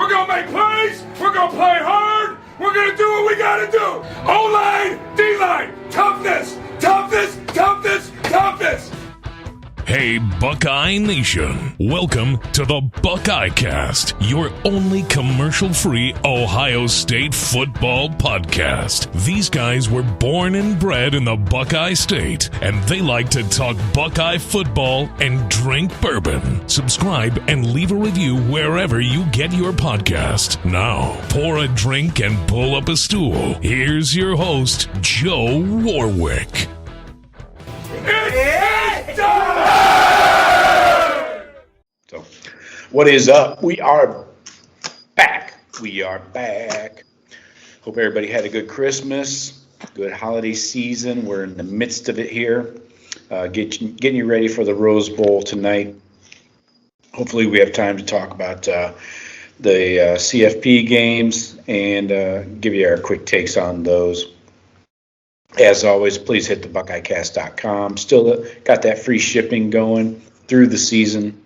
We're going to make plays. We're going to play hard. We're going to do what we got to do. O-line, D-line, toughness, toughness, toughness, toughness. Hey, Buckeye Nation. Welcome to the Buckeye Cast, your only commercial-free Ohio State football podcast. These guys were born and bred in the Buckeye State, and they like to talk Buckeye football and drink bourbon. Subscribe and leave a review wherever you get your podcast. Now, pour a drink and pull up a stool. Here's your host, Joe Warwick. So, what is up? We are back. Hope everybody had a good Christmas, good holiday season. We're in the midst of it here, getting you ready for the Rose Bowl tonight. Hopefully we have time to talk about the CFP games and give you our quick takes on those. As always, please hit the BuckeyeCast.com. Still got that free shipping going through the season.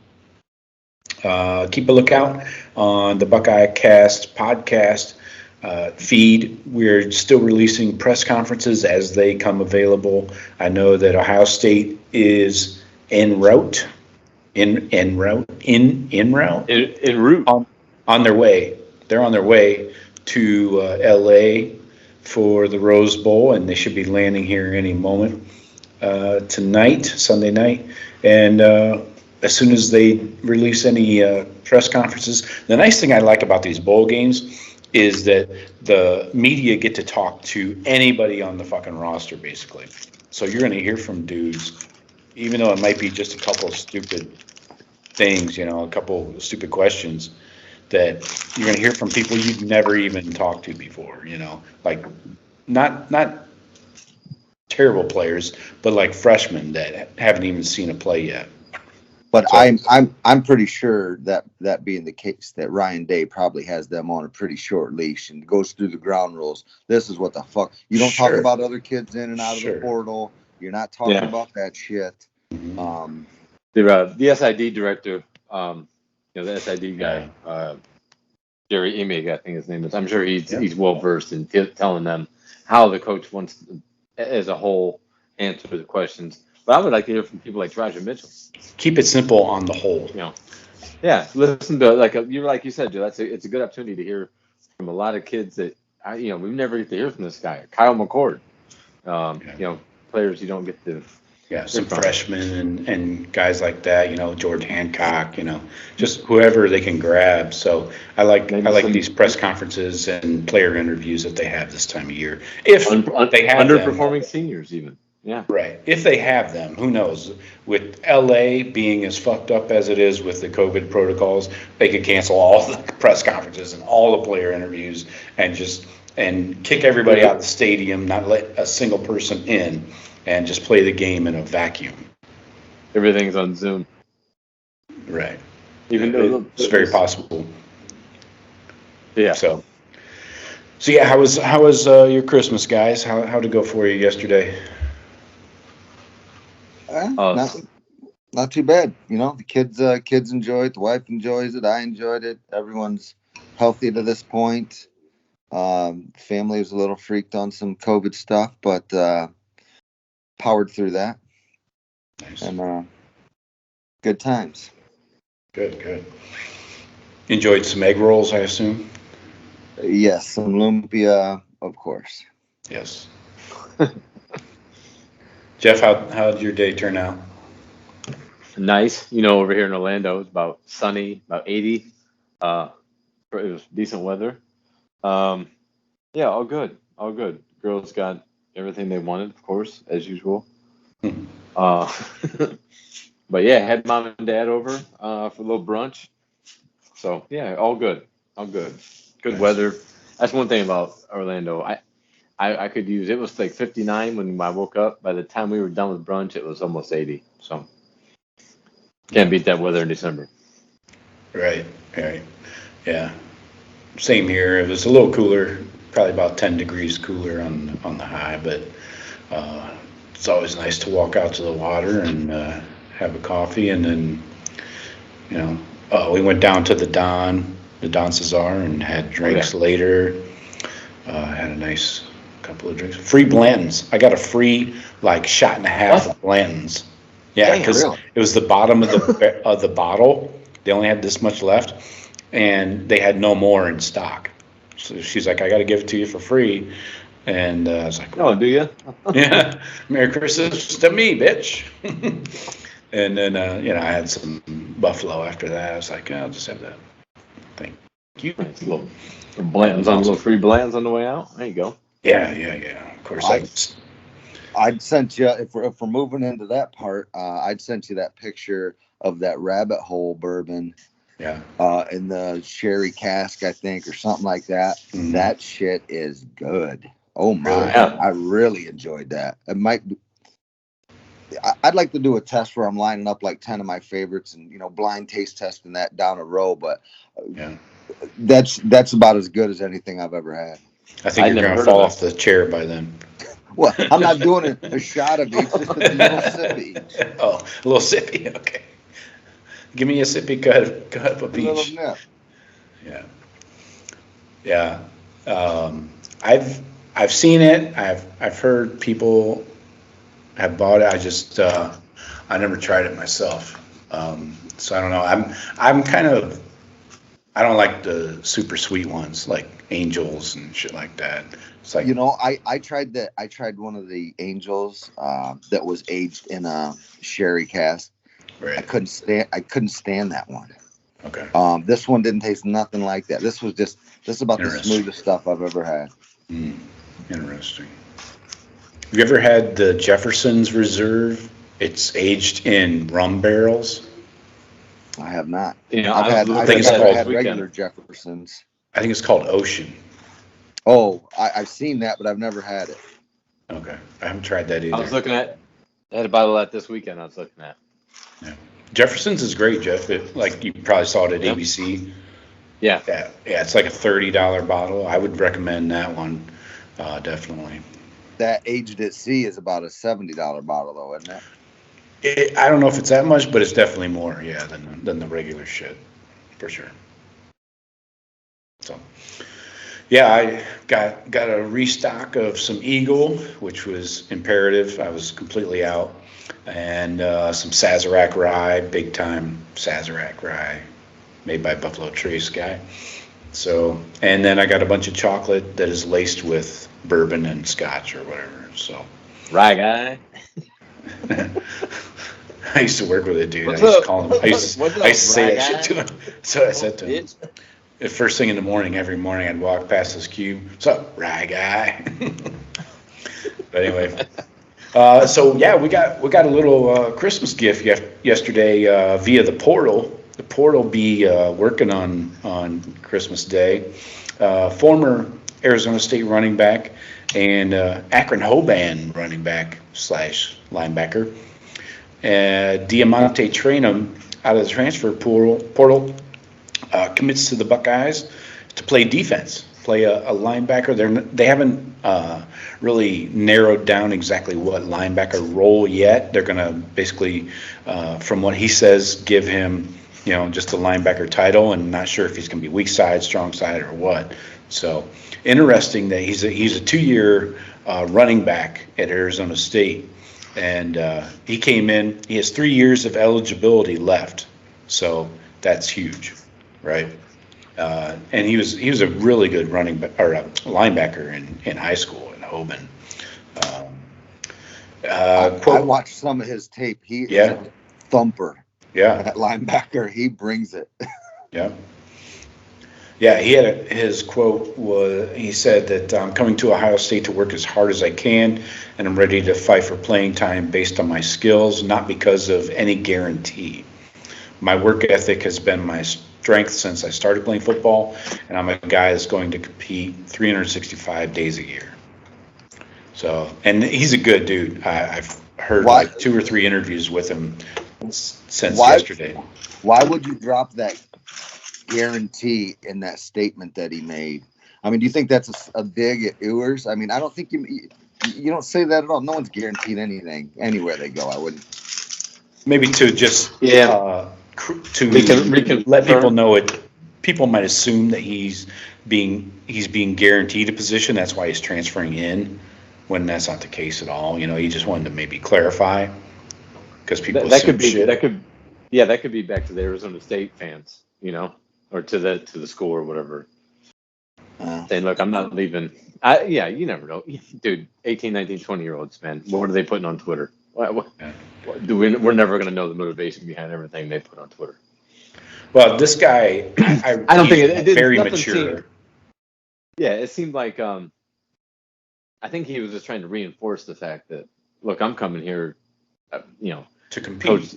Keep a lookout on the Buckeye Cast podcast feed. We're still releasing press conferences as they come available. I know that Ohio State is en route on their way. They're on their way to LA for the Rose Bowl, and they should be landing here any moment tonight, Sunday night. And as soon as they release any press conferences, the nice thing I like about these bowl games is that the media get to talk to anybody on the fucking roster, basically. So you're going to hear from dudes, even though it might be just a couple of stupid things, a couple of stupid questions, that you're going to hear from people you've never even talked to before, like not terrible players, but like freshmen that haven't even seen a play yet. But so, I'm pretty sure that being the case, that Ryan Day probably has them on a pretty short leash and goes through the ground rules. This is what the fuck. You don't talk about other kids in and out of the portal. You're not talking about that shit. The SID director, the SID guy, Jerry Emeka, I think his name is. I'm sure he's well versed in telling them how the coach wants, as a whole, answer the questions. But I would like to hear from people like Roger Mitchell. Keep it simple on the whole. Listen to like you said, Joe. It's a good opportunity to hear from a lot of kids that we never get to hear from this guy, Kyle McCord. Players you don't get to. Yeah, some freshmen and guys like that, George Hancock, just whoever they can grab. So I like these press conferences and player interviews that they have this time of year. If they have underperforming seniors, even. Yeah. Right. If they have them, who knows? With LA being as fucked up as it is with the COVID protocols, they could cancel all the press conferences and all the player interviews and kick everybody out of the stadium, not let a single person in, and just play the game in a vacuum. Everything's on Zoom. Right. Even though it's very possible. Yeah. So yeah, how was your Christmas, guys? How'd it go for you yesterday? Not too bad. The kids enjoy it. The wife enjoys it. I enjoyed it. Everyone's healthy to this point. Family was a little freaked on some COVID stuff, but powered through that. Nice. And good times. Good. Enjoyed some egg rolls, I assume? Yes, some lumpia, of course. Yes. Jeff, how did your day turn out? Nice. Over here in Orlando, it's about sunny, about 80. It was decent weather. All good. Girls got everything they wanted, of course, as usual. But had mom and dad over for a little brunch. So all good. Good nice. Weather. That's one thing about Orlando. I could use, it was like 59 when I woke up. By the time we were done with brunch, it was almost 80. So can't beat that weather in December. Right. Yeah. Same here. It was a little cooler, probably about 10 degrees cooler on the high, but it's always nice to walk out to the water and have a coffee. And then, we went down to the Don the Don Cesar, and had drinks later. Had a nice couple of drinks. Free Blanton's. I got a free shot and a half of Blanton's. Yeah, because it was the bottom of the of the bottle. They only had this much left, and they had no more in stock. So she's like, "I got to give it to you for free." And I was like, "Oh, do you?" Yeah. Merry Christmas to me, bitch. And then I had some buffalo after that. I was like, I'll just have that. Thank you. Nice little free Blanton's on the way out. There you go. Yeah. Of course, I'd sent you, if we're moving into that part, I'd sent you that picture of that rabbit hole bourbon. Yeah. In the sherry cask, I think, or something like that. Mm. That shit is good. Oh my! Yeah. I really enjoyed that. It might be. I'd like to do a test where I'm lining up 10 of my favorites and blind taste testing that down a row. But that's about as good as anything I've ever had. I think you're gonna fall off the chair by then. Well, I'm not doing a shot of each, just a little sippy. Oh, a little sippy. Okay. Give me a sippy cut of each. Yeah. I've seen it. I've heard people have bought it. I just I never tried it myself. So I don't know. I'm kind of, I don't like the super sweet ones like Angels and shit like that. It's like, I tried that. I tried one of the Angels that was aged in a sherry cask. Right. I couldn't stand that one. Okay. This one didn't taste nothing like that. This is about the smoothest stuff I've ever had. Interesting. Have you ever had the Jefferson's Reserve? It's aged in rum barrels. I have not. I've had regular Jefferson's. I think it's called Ocean. Oh, I've seen that, but I've never had it. Okay. I haven't tried that either. I was looking at, I had a bottle of that this weekend I was looking at. Yeah. Jefferson's is great, Jeff. You probably saw it at ABC. Yeah. Yeah, it's like a $30 bottle. I would recommend that one, definitely. That aged at sea is about a $70 bottle, though, isn't it? I don't know if it's that much, but it's definitely more, than the regular shit, for sure. So, yeah, I got a restock of some Eagle, which was imperative. I was completely out, and some Sazerac rye, big time Sazerac rye, made by Buffalo Trace guy. So, and then I got a bunch of chocolate that is laced with bourbon and scotch or whatever. So, rye guy. I used to work with a dude. I used to call him. I used to say that shit to him. So I said to him, the first thing in the morning, every morning, I'd walk past this cube. What's up, rye guy? But anyway, so yeah, we got a little Christmas gift yesterday via the portal. The portal be working on Christmas Day. Former Arizona State running back and Akron Hoban running back / linebacker. Diamante Trainum out of the transfer portal commits to the Buckeyes to play defense, play a linebacker. They haven't really narrowed down exactly what linebacker role yet. They're going to basically, from what he says, give him just a linebacker title, and not sure if he's going to be weak side, strong side, or what. So interesting that he's a 2-year running back at Arizona State, and he came in. He has 3 years of eligibility left, so that's huge, right? And he was a really good linebacker in high school in Hoban. I watched some of his tape. He is a thumper. Yeah, that linebacker, he brings it. Yeah. Yeah, his quote was, he said that I'm coming to Ohio State to work as hard as I can, and I'm ready to fight for playing time based on my skills, not because of any guarantee. My work ethic has been my strength since I started playing football, and I'm a guy that's going to compete 365 days a year. So, and he's a good dude. I've heard 2 or 3 interviews with him since yesterday. Why would you drop that guarantee in that statement that he made? I mean, do you think that's a dig at Ewers? I mean, I don't think you don't say that at all. No one's guaranteed anything anywhere they go. I wouldn't. Maybe to just to let people know it people might assume that he's being guaranteed a position. That's why he's transferring in, when that's not the case at all. He just wanted to maybe clarify, because people that assume could be shit. that could be back to the Arizona State fans, or to the school or whatever. Saying, look, I'm not leaving. You never know. Dude, 18, 19, 20-year-olds, man, what are they putting on Twitter? We're never going to know the motivation behind everything they put on Twitter. Well, this guy, I don't think it's very mature. It seemed like I think he was just trying to reinforce the fact that, look, I'm coming here, to compete. Coach,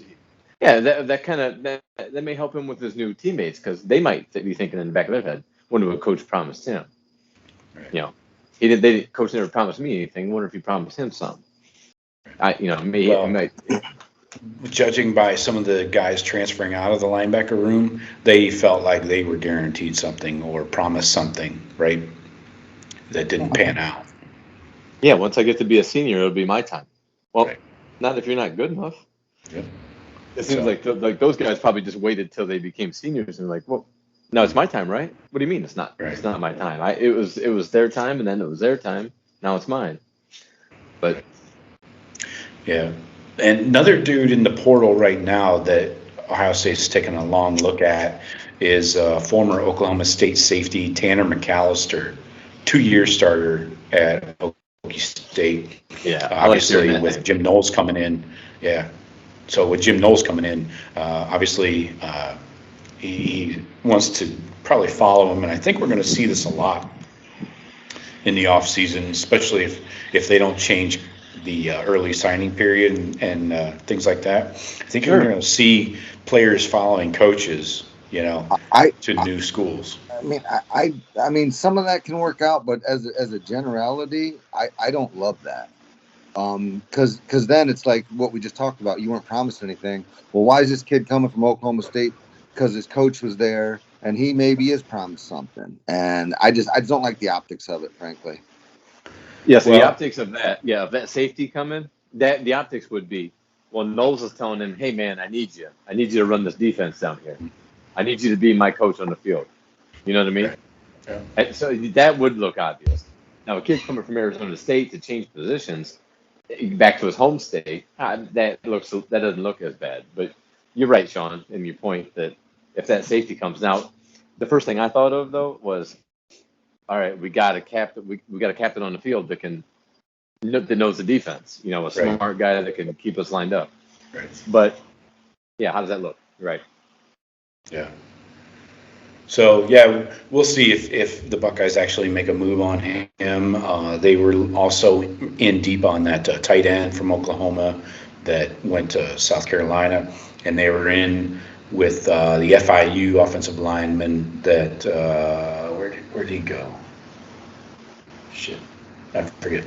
that may help him with his new teammates, because they might be thinking in the back of their head, wonder what Coach promised him. Right. Coach never promised me anything. Wonder if he promised him something. Judging by some of the guys transferring out of the linebacker room, they felt like they were guaranteed something or promised something, right? That didn't pan out. Yeah, once I get to be a senior, it'll be my time. Well, right. Not if you're not good enough. Yep. It seems like those guys probably just waited till they became seniors and like, well, no, it's my time, right? What do you mean it's not? Right. It's not my time. It was their time, and then it was their time. Now it's mine. But yeah, and another dude in the portal right now that Ohio State's taking a long look at is former Oklahoma State safety Tanner McAllister, 2-year starter at Oklahoma State. Yeah, obviously with Jim Knowles coming in. Yeah, so with Jim Knowles coming in, obviously. He wants to probably follow him, and I think we're going to see this a lot in the offseason, especially if they don't change the early signing period and things like that. I think you're going to see players following coaches, to new schools. I mean, some of that can work out, but as a generality, I don't love that. Because then it's like what we just talked about. You weren't promised anything. Well, why is this kid coming from Oklahoma State? Because his coach was there, and he maybe is promised something. And I just don't like the optics of it, frankly. Yeah, so the optics of that safety coming, that the optics would be, well, Knowles is telling him, hey, man, I need you to run this defense down here. I need you to be my coach on the field. You know what I mean? Yeah. And so that would look obvious. Now, a kid coming from Arizona State to change positions back to his home state, that doesn't look as bad. But you're right, Shawn, in your point that if that safety comes out, the first thing I thought of though was, all right, we got a captain. We got a captain on the field that knows the defense. A smart guy that can keep us lined up. Right. But yeah, how does that look? Right. Yeah. So yeah, we'll see if the Buckeyes actually make a move on him. They were also in deep on that tight end from Oklahoma that went to South Carolina, and they were in with the FIU offensive lineman that where did he go? Shit, I forget.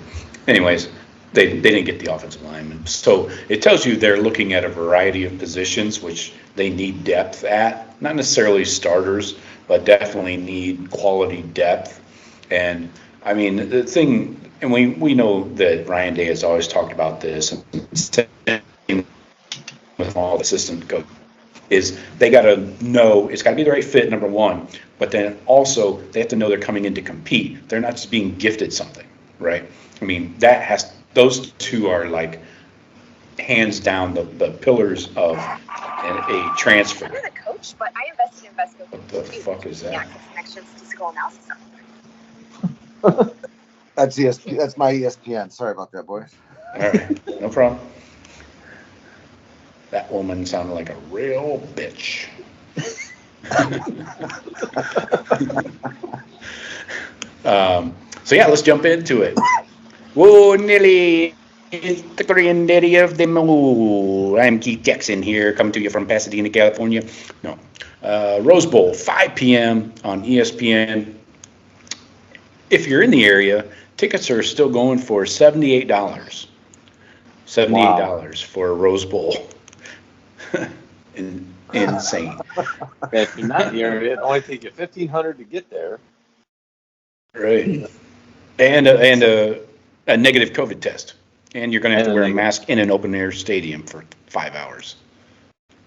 Anyways, they didn't get the offensive lineman. So it tells you they're looking at a variety of positions which they need depth at. Not necessarily starters, but definitely need quality depth. And I mean, the thing, and we know that Ryan Day has always talked about this, and with all the assistant coach, is they got to know it's got to be the right fit, number one, but then also they have to know they're coming in to compete. They're not just being gifted something, right? I mean, those two are like hands down the pillars of a transfer. I'm not a coach, but I invested in Invesco. What the fuck is that? Yeah, connections to school analysis. That's ESPN. That's my ESPN. Sorry about that, boys. All right, no problem. That woman sounded like a real bitch. So yeah, let's jump into it. Whoa, Nelly is the granddaddy of them all. I'm Keith Jackson here, coming to you from Pasadena, California. No, Rose Bowl, 5 p.m. on ESPN. If you're in the area, tickets are still going for $78. $78 for a Rose Bowl. Insane. If you're not in the area, it only take you $1,500 to get there. Right. And a negative COVID test. And you're going to have to wear a mask in an open air stadium for 5 hours.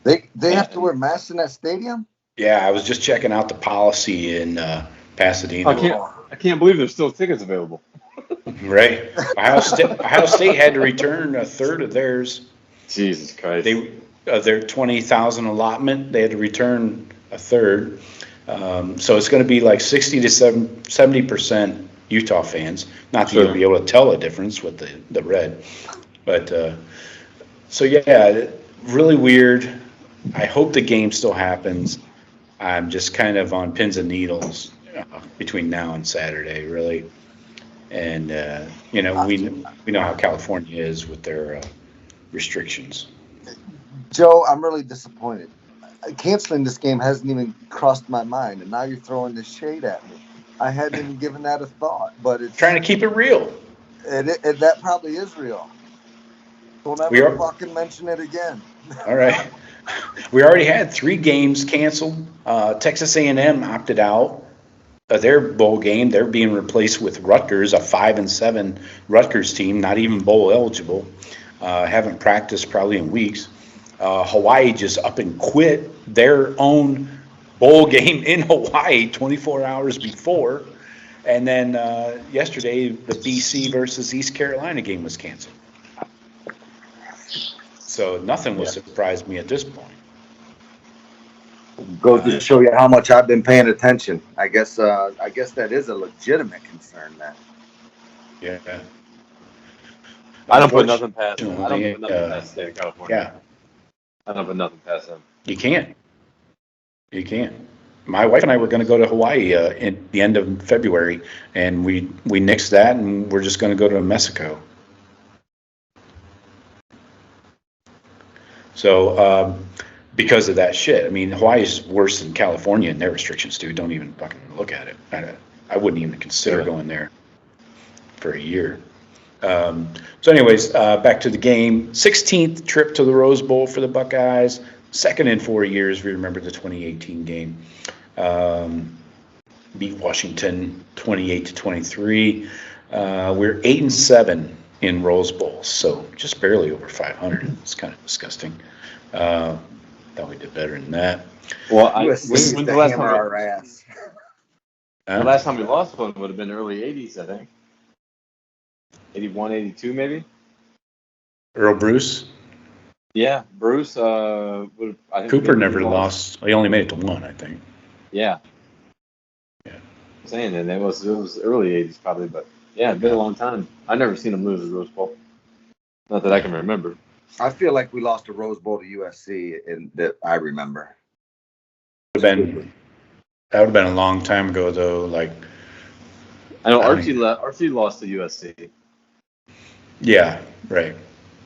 They have to wear masks in that stadium? Yeah, I was just checking out the policy in Pasadena. I can't believe there's still tickets available. Right. Ohio State had to return a third of theirs. Jesus Christ. Their 20,000 allotment, they had to return a third. So it's going to be like 60 to 70% Utah fans. Not that you'll be able to tell a difference with the red. But, so yeah, really weird. I hope the game still happens. I'm just kind of on pins and needles between now and Saturday, really. And, we know how California is with their restrictions. Joe, I'm really disappointed. Canceling this game hasn't even crossed my mind, and now you're throwing this shade at me. I hadn't even given that a thought, but it's trying to keep it real. That probably is real. Don't ever fucking mention it again. All right. We already had 3 games canceled. Texas A&M opted out of their bowl game. They're being replaced with Rutgers, a 5-7 Rutgers team, not even bowl eligible. Haven't practiced probably in weeks. Hawaii just up and quit their own bowl game in Hawaii 24 hours before. And then yesterday, the BC versus East Carolina game was canceled. So nothing will surprise me at this point. Goes to show you how much I've been paying attention. I guess that is a legitimate concern then. Yeah. I don't put nothing past them. I don't put nothing past the state of California. Yeah. I don't put nothing past them. You can't. My wife and I were going to go to Hawaii at the end of February, and we nixed that, and we're just going to go to Mexico. So because of that shit, I mean, Hawaii is worse than California in their restrictions too. Don't even fucking look at it. I wouldn't even consider going there for a year. So anyways, back to the game. 16th trip to the Rose Bowl for the Buckeyes. Second in 4 years. If you remember the 2018 game. Beat Washington 28-23. We're 8-7 in Rose Bowls, so just barely over 500. It's kind of disgusting. Thought we did better than that. Well, when's the last time our ass? The last time we lost one would have been early 80s, I think. 81, 82 maybe? Earl Bruce? Yeah, Bruce. I think Cooper never lost. He only made it to 1, I think. Yeah. I'm saying that it was early 80s probably, but yeah, it's been a long time. I've never seen him lose a Rose Bowl. Not that I can remember. I feel like we lost a Rose Bowl to USC, and that I remember. That would have been a long time ago, though. Like, I know Archie lost to USC. Yeah, right.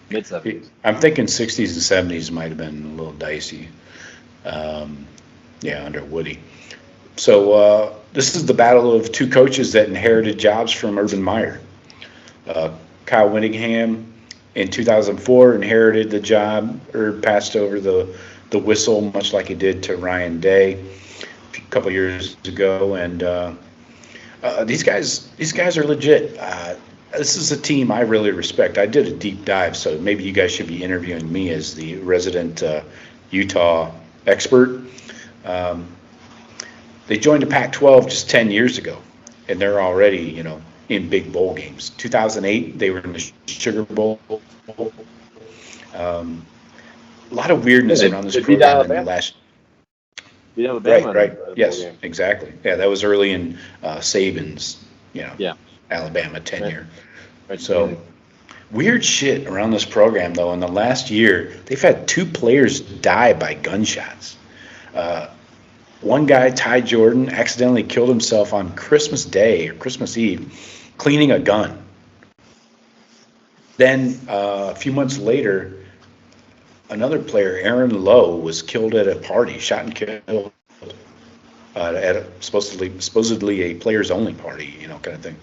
Mid-70s. I'm thinking 60s and 70s might have been a little dicey. Under Woody. So this is the battle of 2 coaches that inherited jobs from Urban Meyer. Kyle Whittingham in 2004 inherited the job, or passed over the whistle, much like he did to Ryan Day a couple years ago. And these guys are legit. This is a team I really respect. I did a deep dive, so maybe you guys should be interviewing me as the resident Utah expert. They joined the Pac-12 just 10 years ago, and they're already, in big bowl games. 2008, they were in the Sugar Bowl. A lot of weirdness around this program in the last. Right. Yes, exactly. Yeah, that was early in Saban's, Alabama tenure. Right. So weird shit around this program, though. In the last year, they've had 2 players die by gunshots. One guy, Ty Jordan, accidentally killed himself on Christmas Day or Christmas Eve, cleaning a gun. Then a few months later, another player, Aaron Lowe, was killed at a party, shot and killed at supposedly a players-only party, kind of thing.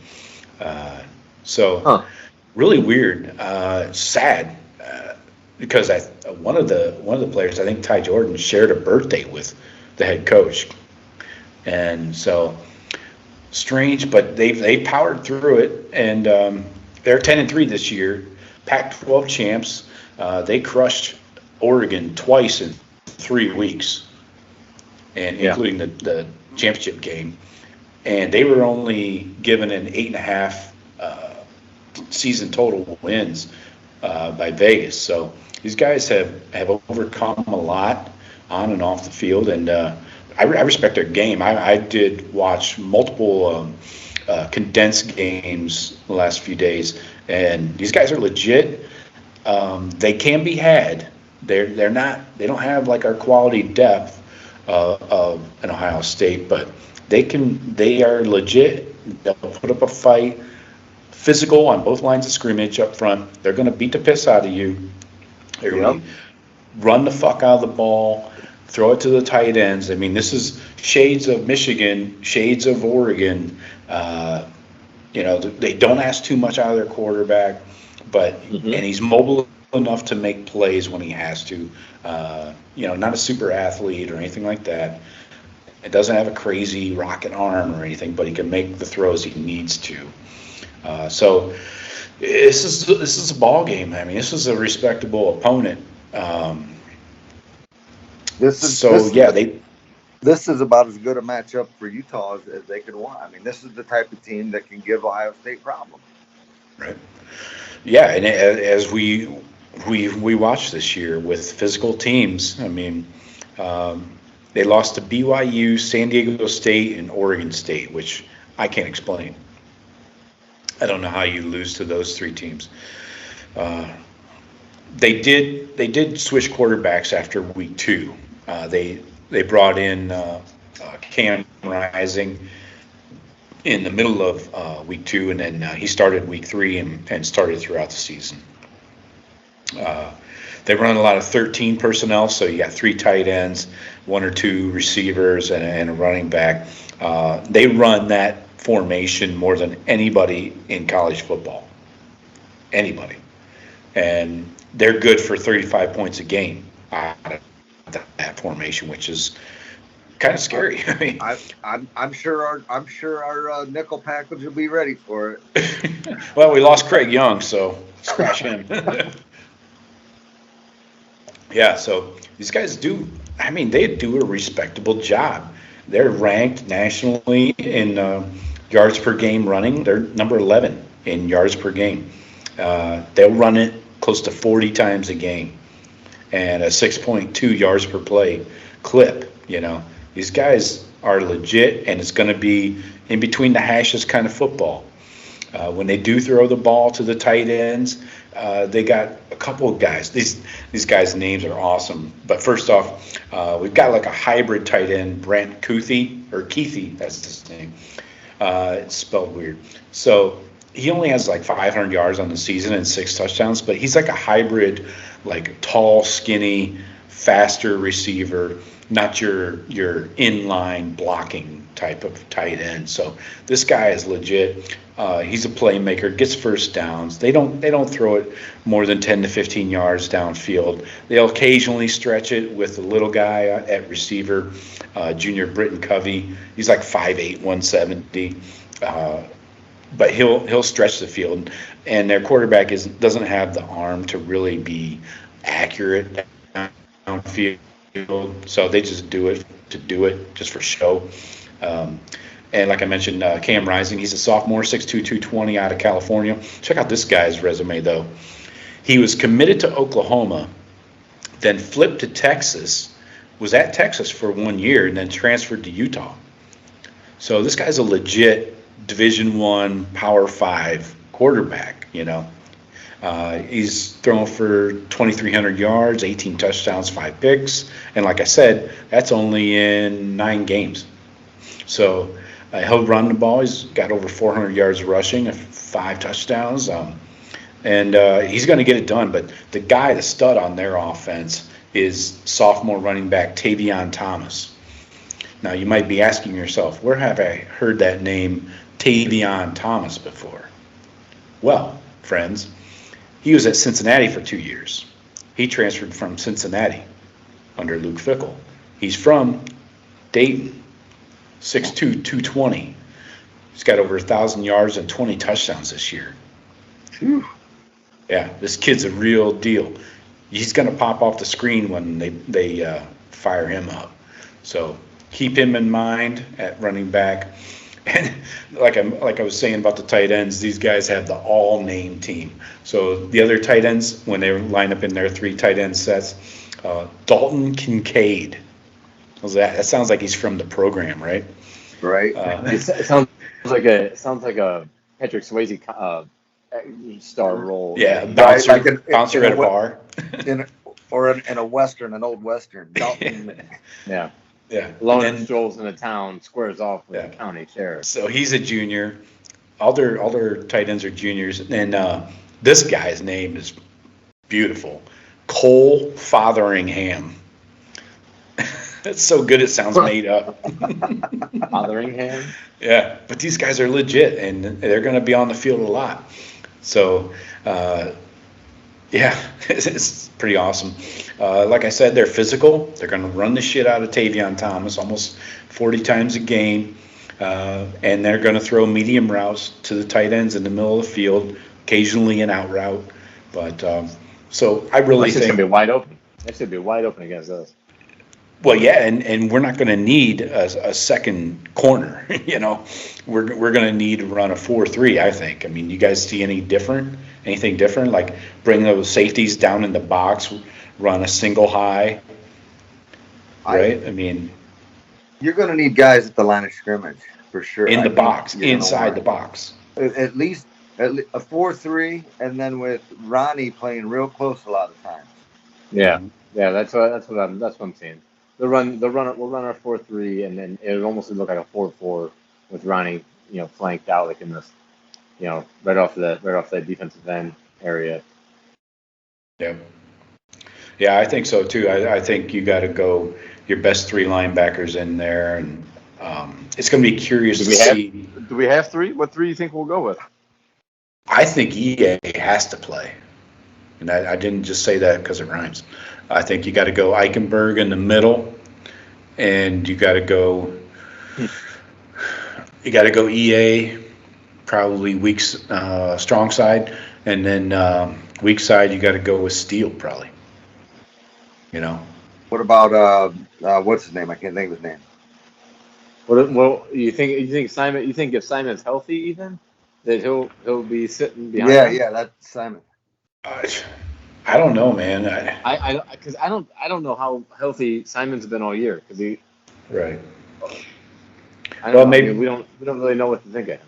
Really weird, sad, because one of the players, I think Ty Jordan, shared a birthday with the head coach, and so strange, but they powered through it, and they're 10-3 this year, Pac-12 champs. They crushed Oregon twice in 3 weeks. and including the championship game. And they were only given an 8.5 season total wins by Vegas. So these guys have overcome a lot on and off the field, and I respect their game. I did watch multiple condensed games the last few days, and these guys are legit. They can be had. They're not. They don't have like our quality depth of an Ohio State, but they are legit. They'll put up a fight, physical on both lines of scrimmage up front. They're going to beat the piss out of you. They're going to run the fuck out of the ball, throw it to the tight ends. I mean, this is shades of Michigan, shades of Oregon. They don't ask too much out of their quarterback, but and he's mobile enough to make plays when he has to. Not a super athlete or anything like that. It doesn't have a crazy rocket arm or anything, but he can make the throws he needs to. So this is a ball game. I mean, this is a respectable opponent. This is about as good a matchup for Utah as they could want. I mean, this is the type of team that can give Ohio State problems. Right. Yeah, and as we watched this year with physical teams, I mean, they lost to BYU, San Diego State, and Oregon State, which I can't explain. I don't know how you lose to those three teams. They did switch quarterbacks after week 2. They brought in Cam Rising in the middle of week 2, and then he started week 3 and started throughout the season. They run a lot of 13 personnel, so you got 3 tight ends, 1 or 2 receivers, and a running back. They run that formation more than anybody in college football. Anybody. And they're good for 35 points a game out of that formation, which is kind of scary. I mean, I'm sure our nickel package will be ready for it. Well, we lost Craig Young, so scratch him. Yeah, so these guys they do a respectable job. They're ranked nationally in yards per game running. They're number 11 in yards per game. They'll run it close to 40 times a game and a 6.2 yards per play clip. These guys are legit, and it's going to be in between the hashes kind of football. When they do throw the ball to the tight ends, they got a couple of guys. These guys' names are awesome. But first off, we've got like a hybrid tight end, Brent Keithy, that's his name. It's spelled weird. So he only has like 500 yards on the season and 6 touchdowns, but he's like a hybrid, like tall, skinny, faster receiver, not your inline blocking type of tight end. So this guy is legit. He's a playmaker, gets first downs. They don't throw it more than 10 to 15 yards downfield. They'll occasionally stretch it with the little guy at receiver, junior Britton Covey. He's like 5'8", 170. But he'll stretch the field, and their quarterback doesn't have the arm to really be accurate downfield. So they just do it just for show. And like I mentioned, Cam Rising, he's a sophomore, 6'2", 220 out of California. Check out this guy's resume, though. He was committed to Oklahoma, then flipped to Texas, was at Texas for 1 year, and then transferred to Utah. So this guy's a legit Division I, Power 5 quarterback, He's thrown for 2,300 yards, 18 touchdowns, 5 picks. And like I said, that's only in 9 games. So he'll run the ball. He's got over 400 yards rushing, 5 touchdowns. And he's going to get it done. But the stud on their offense is sophomore running back Tavion Thomas. Now, you might be asking yourself, where have I heard that name Tavion Thomas before? Well, friends, he was at Cincinnati for 2 years. He transferred from Cincinnati under Luke Fickell. He's from Dayton, 6'2", 220. He's got over 1,000 yards and 20 touchdowns this year. Whew. Yeah, this kid's a real deal. He's going to pop off the screen when they fire him up. So keep him in mind at running back. And like I was saying about the tight ends, these guys have the all-name team. So the other tight ends, when they line up in their 3 tight end sets, Dalton Kincaid. That sounds like he's from the program, right? Right. It sounds like a Patrick Swayze star role. Yeah, Right, bouncer at a bar. in a western, an old western. Dalton. Yeah. Yeah. Loner strolls into town, squares off with the county sheriff. So he's a junior. All their tight ends are juniors. And this guy's name is beautiful. Cole Fotheringham. That's so good it sounds made up. Fotheringham? Yeah, but these guys are legit, and they're going to be on the field a lot. So, yeah, it's pretty awesome. Like I said, they're physical. They're going to run the shit out of Tavion Thomas almost 40 times a game, and they're going to throw medium routes to the tight ends in the middle of the field, occasionally an out route. But so I really think it's going to be wide open. It should be wide open against us. Well, yeah, and we're not going to need a second corner. You know, we're going to need to run a 4-3. I think. I mean, you guys see anything different? Like bring those safeties down in the box, run a single high. Right? I mean, you're going to need guys at the line of scrimmage for sure. In the box, inside the box. At least a 4-3, and then with Ronnie playing real close a lot of times. Yeah, that's what I'm saying. We'll run our 4-3, and then it would almost look like a 4-4 with Ronnie, flanked out like in this, right off that defensive end area. Yeah. Yeah, I think so too. I think you got to go your best 3 linebackers in there, and it's going to be curious to see. Do we have 3? What 3 do you think we'll go with? I think EA has to play, and I didn't just say that because it rhymes. I think you got to go Eichenberg in the middle, and you got to go EA, probably weak strong side, and then weak side you got to go with Steele probably. What about what's his name? I can't think of his name. Well, you think Simon? You think if Simon's healthy, even that he'll be sitting behind? Yeah, that's Simon. I don't know, man. Because I don't know how healthy Simon's been all year. Right. Maybe we don't really know what to think of him.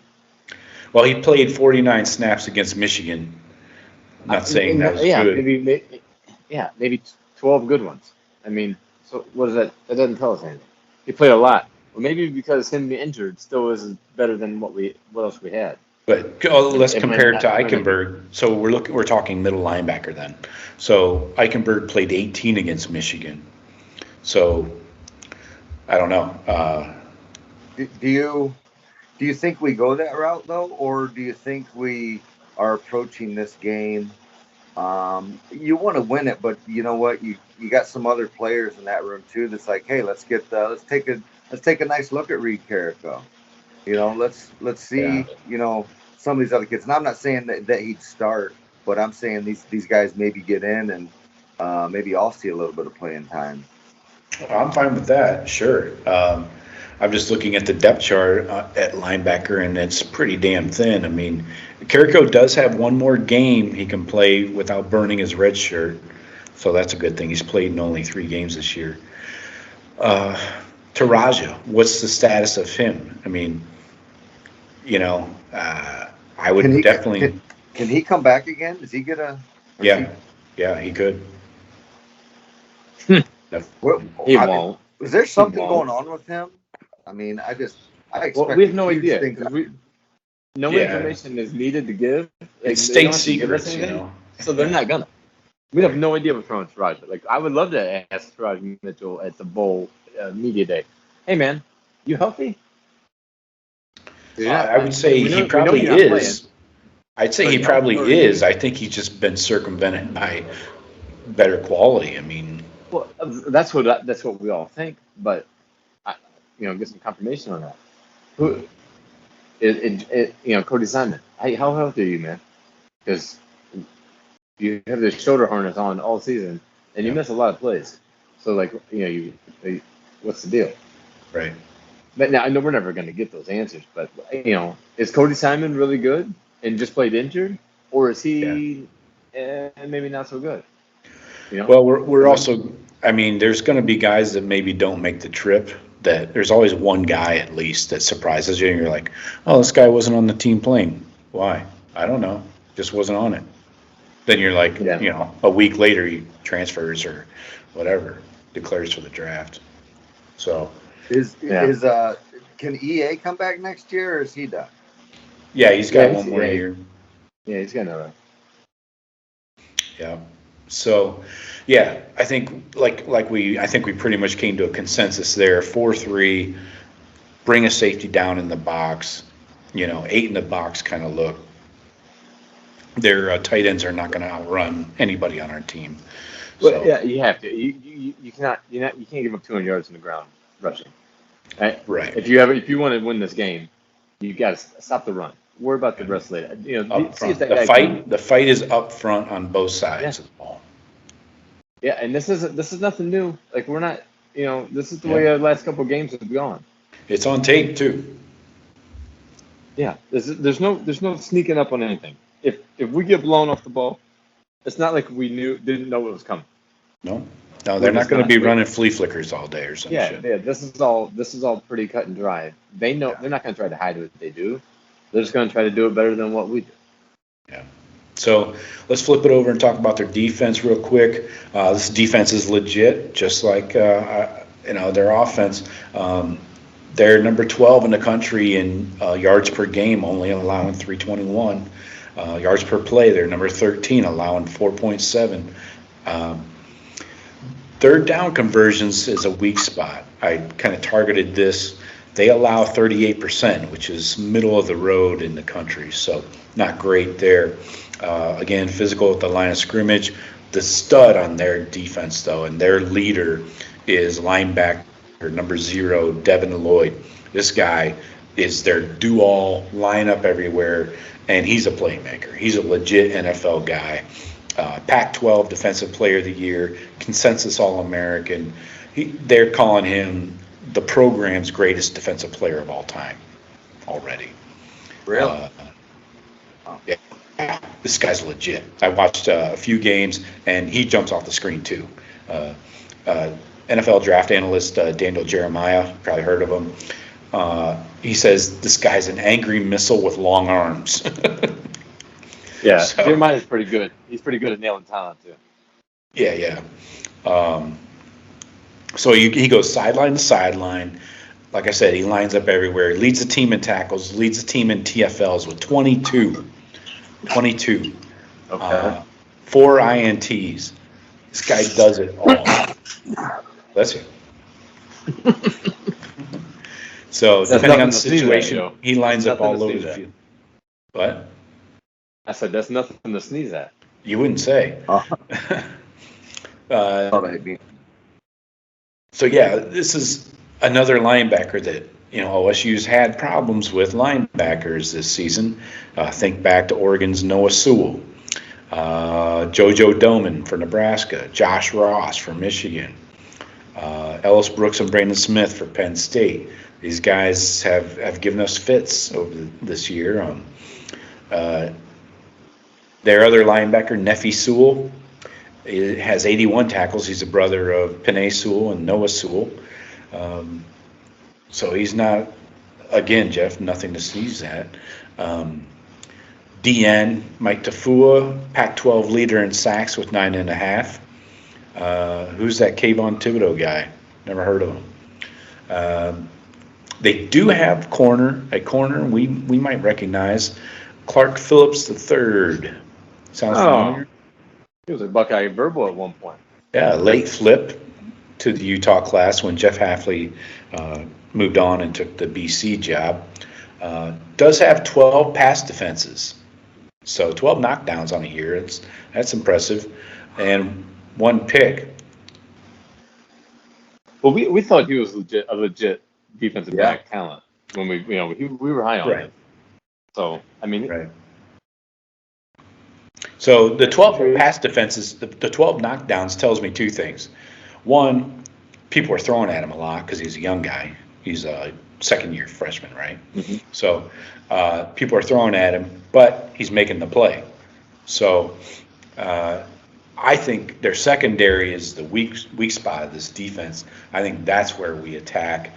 Well, he played 49 snaps against Michigan. Not saying that was good. Maybe 12 good ones. I mean, so what is that? That doesn't tell us anything. He played a lot. Well, maybe because him being injured still isn't better than what else we had. But let's compare it to Eichenberg. So we're talking middle linebacker then. So Eichenberg played 18 against Michigan. So I don't know. Do you think we go that route though, or do you think we are approaching this game? You want to win it, but you know what? You got some other players in that room too. That's like, hey, let's take a nice look at Reid Carrico. Let's see, some of these other kids. And I'm not saying that he'd start, but I'm saying these guys maybe get in and maybe I'll see a little bit of playing time. I'm fine with that, sure. I'm just looking at the depth chart at linebacker, and it's pretty damn thin. I mean, Carrico does have one more game he can play without burning his red shirt, so that's a good thing. He's played in only 3 games this year. Taraja, what's the status of him? I mean, I would definitely. Can he come back again? Does he get a? Yeah, he could. He won't. Is there something going on with him? I mean, I expect. We have no idea. No information is needed to give. It's state secrets, So they're not gonna. We have no idea what's wrong with Taraja. Like, I would love to ask Taraja Mitchell at the bowl media day. Hey, man, you healthy? I would say he probably is. I'd say he probably is. I think he's just been circumvented by better quality. I mean, well, that's what we all think, but get some confirmation on that. Who? Cody Simon. How healthy are you, man? Because you have this shoulder harness on all season, and you miss a lot of plays. So, what's the deal? Right. But now I know we're never going to get those answers. But is Cody Simon really good and just played injured, or is he maybe not so good? Well, we're also. I mean, there's going to be guys that maybe don't make the trip. That there's always one guy at least that surprises you, and you're like, oh, this guy wasn't on the team plane. Why? I don't know. Just wasn't on it. Then you're like, a week later he transfers or whatever, declares for the draft. So Can EA come back next year, or is he done? yeah, he's got one more year. Yeah, he's got another. Yeah. So, yeah, I think I think we pretty much came to a consensus there. 4-3, bring a safety down in the box, 8 in the box kind of look. Their tight ends are not going to outrun anybody on our team. Well, yeah, you have to. You cannot. You can't give up 200 yards on the ground rushing. Right. If you want to win this game, you got to stop the run. Worry about the rest later. Up front. The fight is up front on both sides of the ball. Yeah, and this is nothing new. Like we're not. This is the way the last couple of games have gone. It's on tape too. Yeah, there's no sneaking up on anything. If we get blown off the ball, it's not like we didn't know it was coming. No, they're not going to be running flea flickers all day or some shit. Yeah, this is all pretty cut and dry. They know they're not going to try to hide what they do. They're just going to try to do it better than what we do. Yeah. So let's flip it over and talk about their defense real quick. This defense is legit, just like their offense. They're number 12 in the country in yards per game, only allowing 321. Yards per play, they're number 13, allowing 4.7. Third down conversions is a weak spot. I kind of targeted this. They allow 38%, which is middle of the road in the country, so not great there. Again, physical at the line of scrimmage. The stud on their defense, though, and their leader is linebacker number 0, Devin Lloyd. This guy is their do-all, lineup everywhere, and he's a playmaker. He's a legit NFL guy. Pac-12 Defensive Player of the Year, consensus All-American. They're calling him the program's greatest defensive player of all time already. Really? Yeah. This guy's legit. I watched a few games, and he jumps off the screen, too. NFL draft analyst Daniel Jeremiah, probably heard of him. He says this guy's an angry missile with long arms. Yeah, Jeremiah's pretty good. He's pretty good at nailing talent, too. Yeah. So he goes sideline to sideline. Like I said, he lines up everywhere. He leads the team in tackles, leads the team in TFLs with 22. 22. Okay. 4 INTs. This guy does it all. Bless you. So depending on the situation, he lines up all over the field. What? I said that's nothing to sneeze at. You wouldn't say. So yeah, this is another linebacker that OSU's had problems with linebackers this season. Think back to Oregon's Noah Sewell, JoJo Doman for Nebraska, Josh Ross for Michigan, Ellis Brooks and Brandon Smith for Penn State. These guys have given us fits over this year. Their other linebacker, Nefi Sewell, has 81 tackles. He's a brother of Penei Sewell and Noah Sewell. So he's not, again, Jeff, nothing to sneeze at. DN, Mike Tafua, Pac-12 leader in sacks with 9.5. Who's that Kayvon Thibodeau guy? Never heard of him. They do have a corner we might recognize, Clark Phillips III. Sounds familiar? He was a Buckeye verbal at one point. Yeah, late flip to the Utah class when Jeff Hafley moved on and took the BC job. Does have 12 pass defenses. So 12 knockdowns on a year. That's impressive. And 1 pick. Well, we thought he was a legit defensive back talent when we were high on him. So, I mean. Right. So the 12 pass defenses, the 12 knockdowns tells me 2 things. One, people are throwing at him a lot because he's a young guy. He's a second-year freshman, right? Mm-hmm. So people are throwing at him, but he's making the play. So I think their secondary is the weak spot of this defense. I think that's where we attack,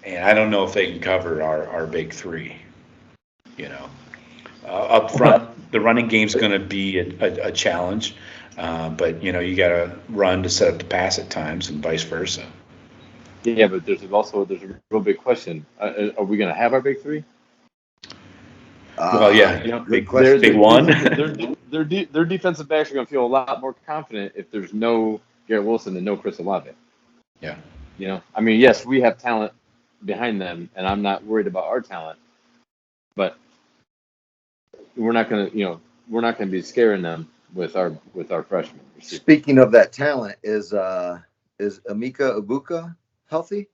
and I don't know if they can cover our big three. Up front, the running game's going to be a challenge, but you got to run to set up the pass at times, and vice versa. Yeah, but there's a real big question. Are we going to have our big three? Well, yeah, good question. Big one. Their defensive backs are going to feel a lot more confident if there's no Garrett Wilson and no Chris Olave. Yeah. I mean, yes, we have talent behind them, and I'm not worried about our talent, but we're not going to be scaring them with our freshmen. Speaking of that talent, is Emeka Ibuka healthy?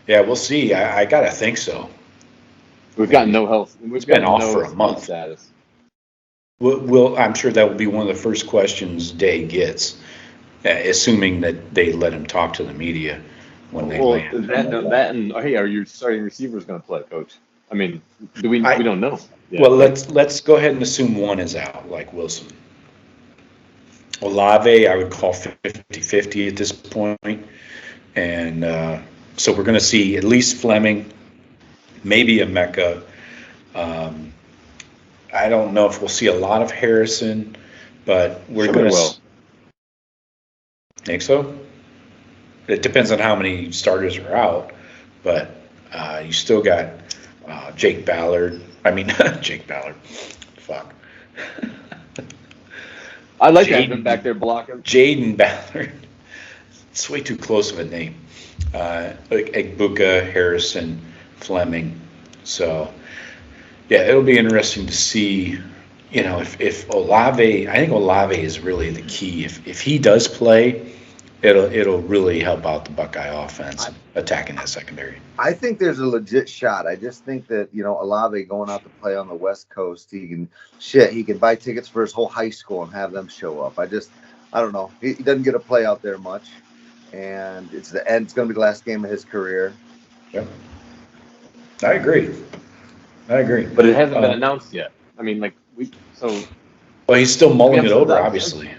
Yeah, we'll see. I gotta think so. We've got no health. We've been got off no for a month. Status. I'm sure that will be one of the first questions Day gets, assuming that they let him talk to the media when they land. That and hey, are your starting receivers going to play, Coach? I mean, we don't know. Yeah. Well, let's go ahead and assume one is out, like Wilson. Olave, I would call 50-50 at this point. And so we're going to see at least Fleming, maybe Emeka. I don't know if we'll see a lot of Harrison, but we're going to. Think so? It depends on how many starters are out, but you still got Jake Ballard. I mean, Jake Ballard. Fuck. I like having him back there blocking. Jaden Ballard. It's way too close of a name. Like Egbuka, Harrison, Fleming. So, yeah, it'll be interesting to see, if Olave, I think Olave is really the key. If he does play, it'll really help out the Buckeye offense attacking that secondary. I think there's a legit shot. I just think that, Olave going out to play on the West Coast, he can buy tickets for his whole high school and have them show up. I don't know. He doesn't get to play out there much, and it's going to be the last game of his career. Yep. I agree. But it hasn't been announced yet. I mean, well, he's still mulling it over, obviously.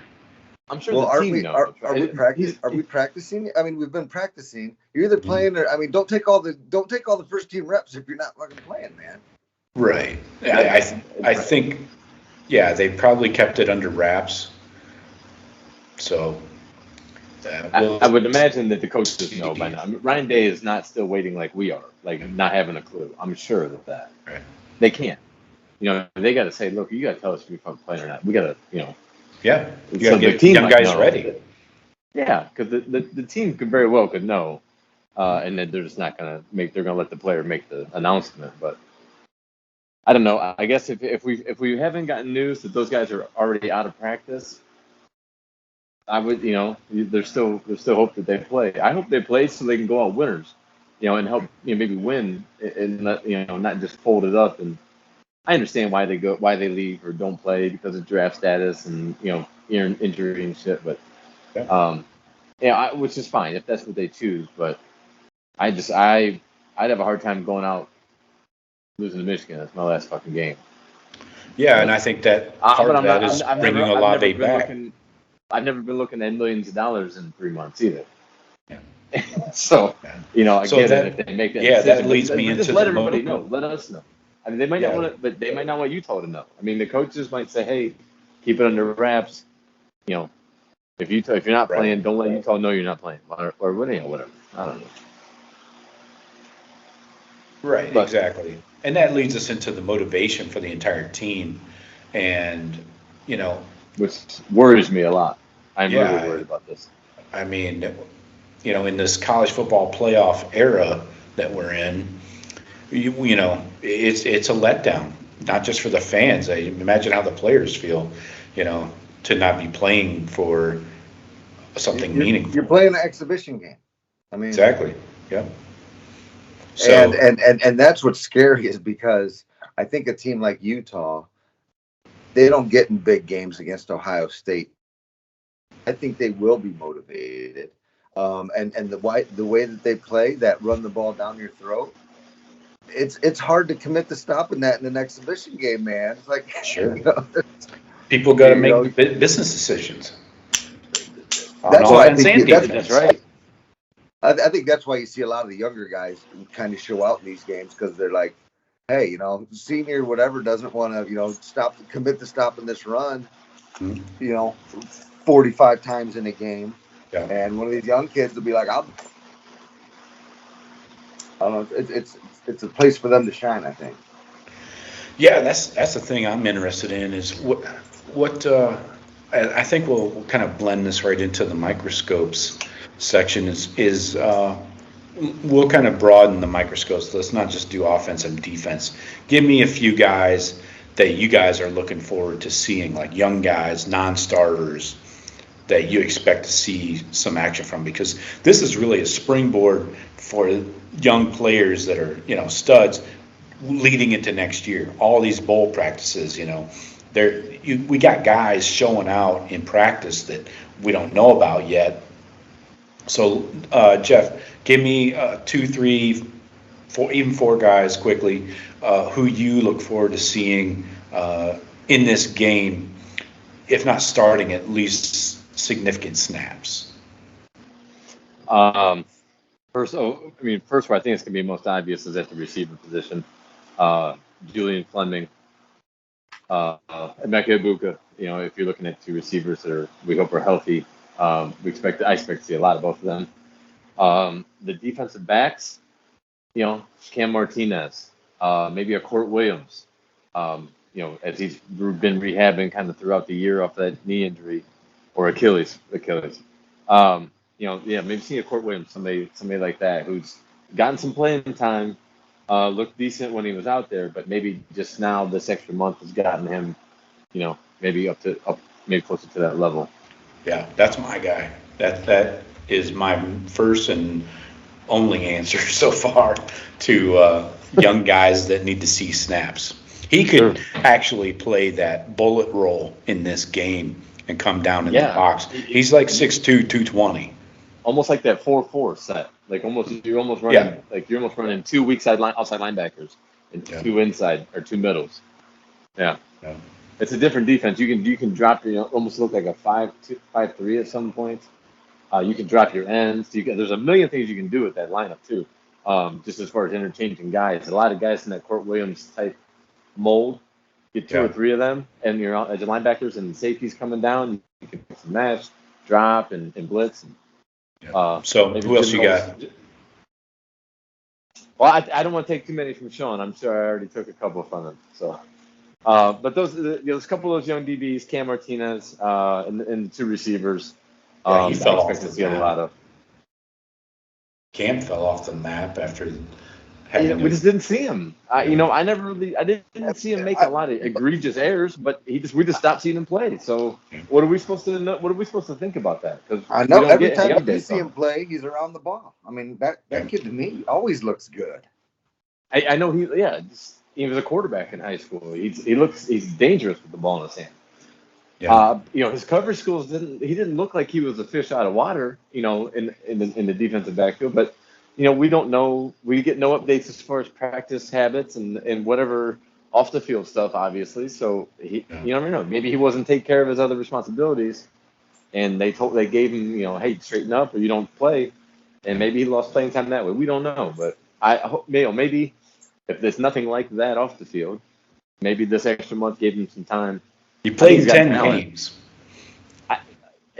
I'm sure the team knows. Are we practicing? I mean, we've been practicing. You're either playing or don't take all the first team reps if you're not fucking playing, man. Right. I think, they probably kept it under wraps. So. I would imagine that the coaches know by now. I mean, Ryan Day is not still waiting like we are, like not having a clue. I'm sure of that. Right. They can't. They got to say, look, you got to tell us if you're fucking playing or not. We got to, Yeah, you so got to get young guys ready. Yeah, because the team could very well know, and then they're just not gonna they're gonna let the player make the announcement. But I don't know. I guess if we haven't gotten news that those guys are already out of practice, I would there's still hope that they play. I hope they play so they can go out winners, and help maybe win and not just fold it up. And I understand why they leave or don't play because of draft status and injury and shit. But which is fine if that's what they choose. But I'd have a hard time going out losing to Michigan. That's my last fucking game. Yeah, and I think that part of that is bringing Olave back. I've never been looking at millions of dollars in 3 months either. Yeah. So I get it if they make that decision. That leads me into just let everybody know. Let us know. I mean, they might not want to, but they might not want Utah to know. I mean, the coaches might say, "Hey, keep it under wraps." If you're not playing, don't let Utah know you're not playing, or whatever. I don't know. Right, exactly, and that leads us into the motivation for the entire team, and which worries me a lot. I'm really worried about this. I mean, in this college football playoff era that we're in. It's a letdown, not just for the fans. I imagine how the players feel, to not be playing for something meaningful. You're playing an exhibition game. I mean, exactly. Yeah. So, and that's what's scary is because I think a team like Utah, they don't get in big games against Ohio State. I think they will be motivated. And the way that they play, that run the ball down your throat, it's hard to commit to stopping that in an exhibition game, man. It's like, Sure. People got to make business decisions. That's why I think that's right. I think that's why you see a lot of the younger guys kind of show out in these games, because they're like, hey, senior whatever doesn't want to commit to stopping this run, 45 times in a game. Yeah. And one of these young kids will be like, I don't know. It's a place for them to shine, I think. Yeah, that's the thing I'm interested in is what I think we'll kind of blend this right into the microscopes section is we'll kind of broaden the microscopes. Let's not just do offense and defense. Give me a few guys that you guys are looking forward to seeing, like young guys, non-starters, that you expect to see some action from, because this is really a springboard for young players that are, studs leading into next year. All these bowl practices, we got guys showing out in practice that we don't know about yet. So, Jeff, give me 2, 3, 4, even 4 guys quickly who you look forward to seeing in this game, if not starting, at least significant snaps. First where I think it's going to be most obvious is at the receiver position. Julian Fleming, Emeka Ibuka. If you're looking at 2 receivers that we hope are healthy, I expect to see a lot of both of them. The defensive backs, Cam Martinez, maybe a Kourt Williams, as he's been rehabbing kind of throughout the year off that knee injury or Achilles. Maybe seeing a Kourt Williams, somebody like that who's gotten some playing time, looked decent when he was out there, but maybe just now this extra month has gotten him, maybe maybe closer to that level. Yeah, that's my guy. That is my first and only answer so far to young guys that need to see snaps. He could actually play that bullet roll in this game and come down in the box. He's like 6'2", 220. Almost like that 4-4 set. Like you're almost running 2 weak outside linebackers and 2 inside or 2 middles. Yeah. It's a different defense. You can drop almost look like a 5-2, 5-3 at some points. You can drop your ends. There's a million things you can do with that lineup too. Just as far as interchanging guys, a lot of guys in that Kourt Williams type mold. Get 2 or 3 of them, and you're as your linebackers and safeties coming down. You can smash, drop, and blitz. So who else you got? Well, I don't want to take too many from Shawn. I'm sure I already took a couple from him. So, but there's a couple of those young DBs, Cam Martinez, and the 2 receivers. He fell off to see a lot of. Cam fell off the map after. We just didn't see him. I didn't see him make a lot of egregious errors, but we just stopped seeing him play. So what are we supposed to know? What are we supposed to think about that? Because I know every time you do see him play, he's around the ball. I mean, that kid to me always looks good. I know he was a quarterback in high school. He's dangerous with the ball in his hand. Yeah. His coverage skills he didn't look like he was a fish out of water, in the defensive backfield, but we don't know. We get no updates as far as practice habits and whatever off the field stuff, obviously. So you never know. Maybe he wasn't taking care of his other responsibilities, and they gave him, hey, straighten up or you don't play, and maybe he lost playing time that way. We don't know, but I hope maybe if there's nothing like that off the field, maybe this extra month gave him some time. He played 10 games.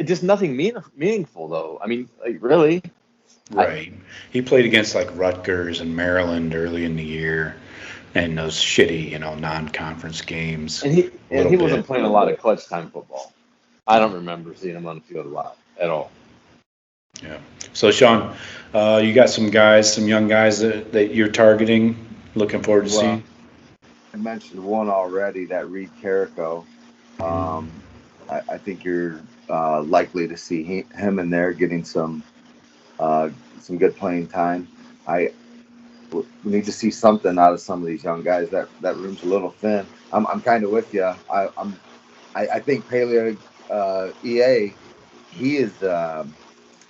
Just nothing meaningful though. I mean, like really. Right. He played against like Rutgers and Maryland early in the year and those shitty, non-conference games. And he wasn't playing a lot of clutch time football. I don't remember seeing him on the field a lot at all. Yeah. So, Shawn, you got some young guys that you're targeting, looking forward to seeing? I mentioned one already, that Reid Carrico. I think you're likely to see him in there getting some good playing time. We need to see something out of some of these young guys. That room's a little thin. I'm kind of with you. I think Paleo EA, he is